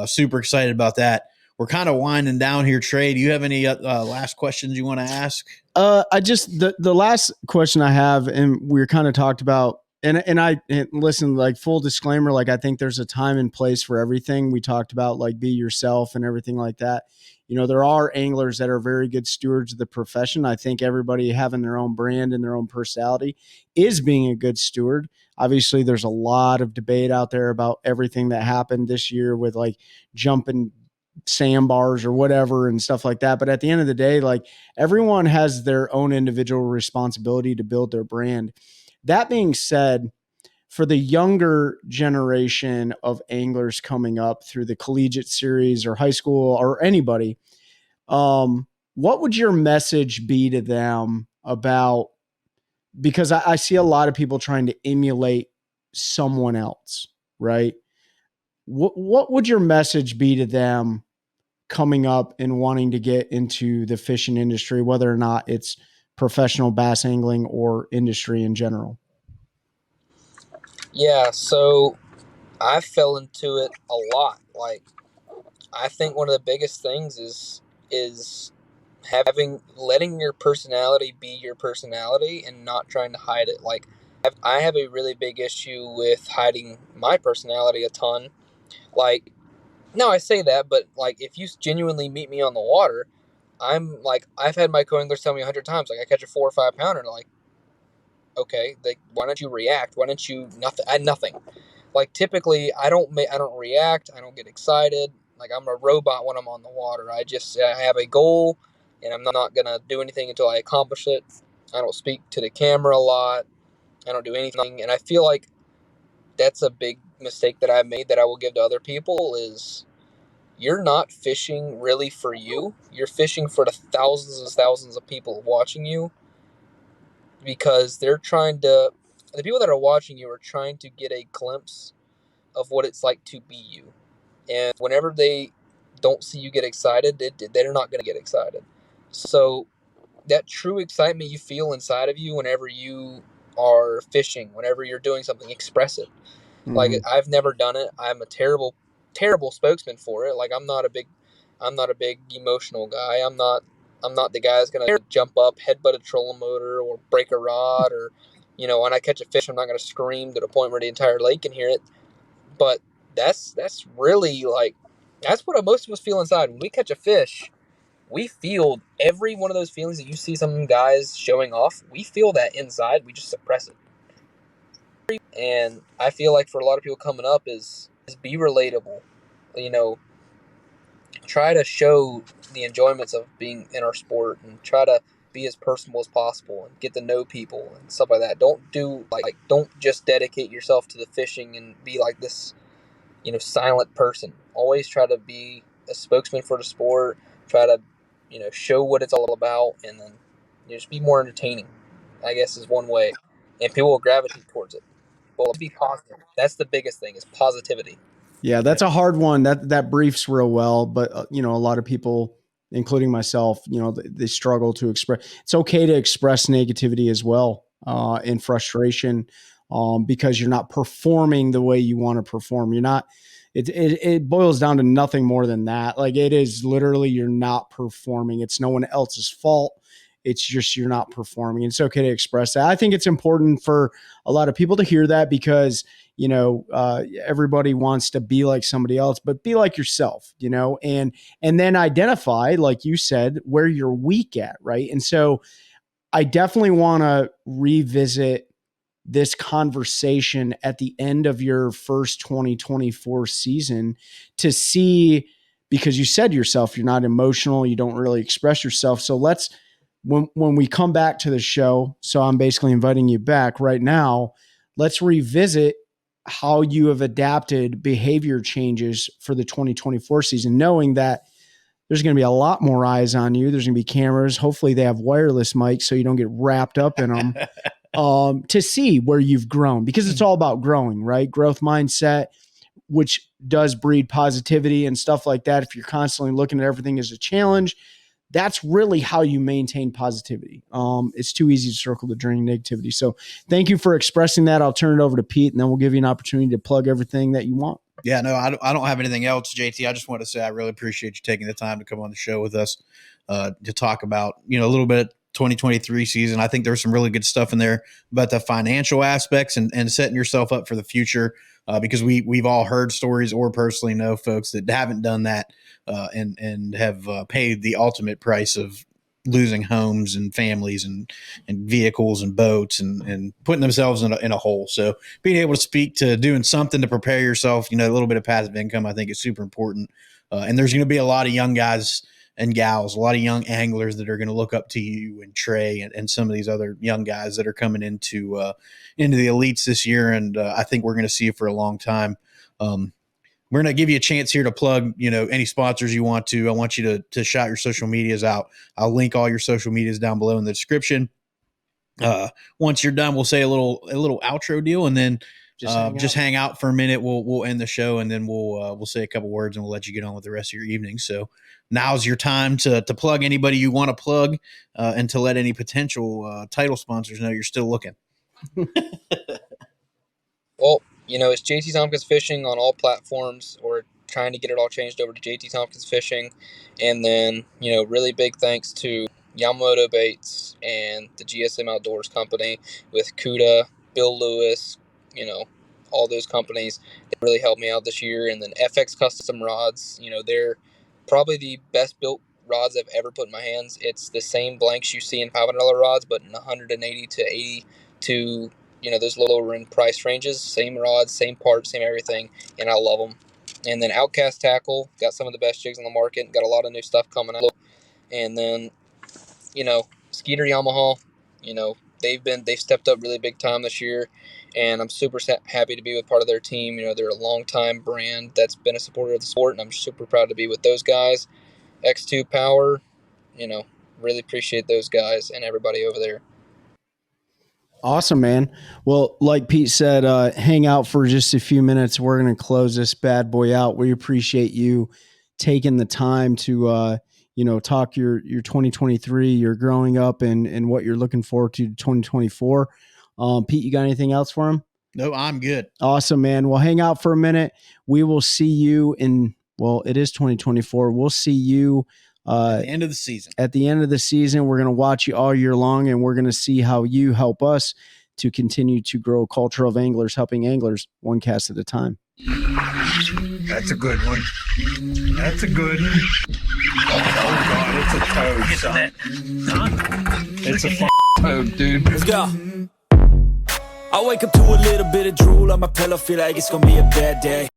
super excited about that. We're kind of winding down here. Trey, do you have any last questions you want to ask? I just the last question I have, and we kind of talked about And listen, like, full disclaimer, like, I think there's a time and place for everything. We talked about, like, be yourself and everything like that. There are anglers that are very good stewards of the profession. I think everybody having their own brand and their own personality is being a good steward. Obviously, there's a lot of debate out there about everything that happened this year with, like, jumping sandbars or whatever and stuff like that. But at the end of the day, like, everyone has their own individual responsibility to build their brand. That being said, for the younger generation of anglers coming up through the collegiate series or high school or anybody, what would your message be to them about, because I see a lot of people trying to emulate someone else, right? What would your message be to them coming up and wanting to get into the fishing industry, whether or not it's professional bass angling or industry in general? Yeah, so I fell into it a lot. Like, I think one of the biggest things is letting your personality be your personality and not trying to hide it. Like, I have a really big issue with hiding my personality a ton. Like, no, I say that, but like, if you genuinely meet me on the water, I'm like, I've had my co-anglers tell me 100 times, like, I catch a 4 or 5 pounder, and like, okay, like, why don't you react? Why don't you nothing? I nothing. Like, typically, I don't react. I don't get excited. Like, I'm a robot when I'm on the water. I have a goal, and I'm not gonna do anything until I accomplish it. I don't speak to the camera a lot. I don't do anything, and I feel like that's a big mistake that I made that I will give to other people is you're not fishing really for you. You're fishing for the thousands and thousands of people watching you, because the people that are watching you are trying to get a glimpse of what it's like to be you. And whenever they don't see you get excited, they're not going to get excited. So that true excitement you feel inside of you whenever you are fishing, whenever you're doing something, express it. Mm-hmm. Like, I've never done it. I'm a terrible spokesman for it. Like, I'm not a big emotional guy. I'm not the guy that's gonna jump up, headbutt a trolling motor, or break a rod, or when I catch a fish, I'm not gonna scream to the point where the entire lake can hear it. But that's really, like, that's what most of us feel inside when we catch a fish. We feel every one of those feelings that you see some guys showing off. We feel that inside. We just suppress it. And I feel like for a lot of people coming up is be relatable. Try to show the enjoyments of being in our sport, and try to be as personable as possible and get to know people and stuff like that. Don't just dedicate yourself to the fishing and be like this, silent person. Always try to be a spokesman for the sport. Try to, show what it's all about, and then just be more entertaining, I guess, is one way. And people will gravitate towards it. Well, be positive. That's the biggest thing, is positivity. Yeah, that's a hard one. That briefs real well, but a lot of people, including myself, they struggle to express. It's okay to express negativity as well, and frustration, because you're not performing the way you want to perform. You're not. It boils down to nothing more than that. Like, it is literally, you're not performing. It's no one else's fault. It's just you're not performing. It's okay to express that. I think it's important for a lot of people to hear that, because everybody wants to be like somebody else, but be like yourself, and then identify, like you said, where you're weak at, right? And so I definitely want to revisit this conversation at the end of your first 2024 season to see, because you said yourself, you're not emotional, you don't really express yourself. So when we come back to the show, so I'm basically inviting you back right now, let's revisit how you have adapted behavior changes for the 2024 season, knowing that there's going to be a lot more eyes on you. There's going to be cameras. Hopefully they have wireless mics so you don't get wrapped up in them, to see where you've grown, because it's all about growing, right? Growth mindset, which does breed positivity and stuff like that. If you're constantly looking at everything as a challenge, that's really how you maintain positivity. It's too easy to circle the drain negativity. So thank you for expressing that. I'll turn it over to Pete, and then we'll give you an opportunity to plug everything that you want. Yeah, no, I don't have anything else, JT. I just want to say I really appreciate you taking the time to come on the show with us, to talk about, a little bit 2023 season. I think there's some really good stuff in there about the financial aspects and setting yourself up for the future. Because we've all heard stories or personally know folks that haven't done that and have paid the ultimate price of losing homes and families and vehicles and boats and putting themselves in a hole. So being able to speak to doing something to prepare yourself, a little bit of passive income, I think is super important. And there's going to be a lot of young guys and gals, a lot of young anglers that are going to look up to you and Trey and some of these other young guys that are coming into the elites this year. And I think we're going to see it for a long time. We're going to give you a chance here to plug, any sponsors you want to. I want you to shout your social medias out. I'll link all your social medias down below in the description. Once you're done, we'll say a little outro deal, and then just hang out for a minute. We'll end the show, and then we'll say a couple words, and we'll let you get on with the rest of your evening. So now's your time to plug anybody you want to plug, and to let any potential title sponsors know you're still looking. Well, it's JT Thompkins Fishing on all platforms. We're trying to get it all changed over to JT Thompkins Fishing. And then, really big thanks to Yamamoto Baits and the GSM Outdoors Company with Kuda, Bill Lewis, all those companies. They really helped me out this year. And then FX Custom Rods, they're probably the best built rods I've ever put in my hands. It's the same blanks you see in $500 rods, but in 180 to 80 to those lower end price ranges. Same rods, same parts, same everything, and I love them. And then Outcast Tackle, got some of the best jigs on the market, got a lot of new stuff coming out. And then, Skeeter Yamaha, they've stepped up really big time this year, and I'm super happy to be with part of their team. They're a long-time brand that's been a supporter of the sport, and I'm super proud to be with those guys. X2 Power, really appreciate those guys and everybody over there. Awesome, man. Well, like Pete said, hang out for just a few minutes. We're going to close this bad boy out. We appreciate you taking the time to, talk your 2023, your growing up and what you're looking forward to 2024. Pete, you got anything else for him? No, I'm good. Awesome, man. Well, hang out for a minute. We will see you it is 2024. We'll see you at the end of the season. At the end of the season, we're going to watch you all year long, and we're going to see how you help us to continue to grow a culture of anglers, helping anglers one cast at a time. That's a good one. That's a good one. Oh, God, it's a toad, son. It's a toad, dude. Let's go. I wake up to a little bit of drool on my pillow, feel like it's gonna be a bad day.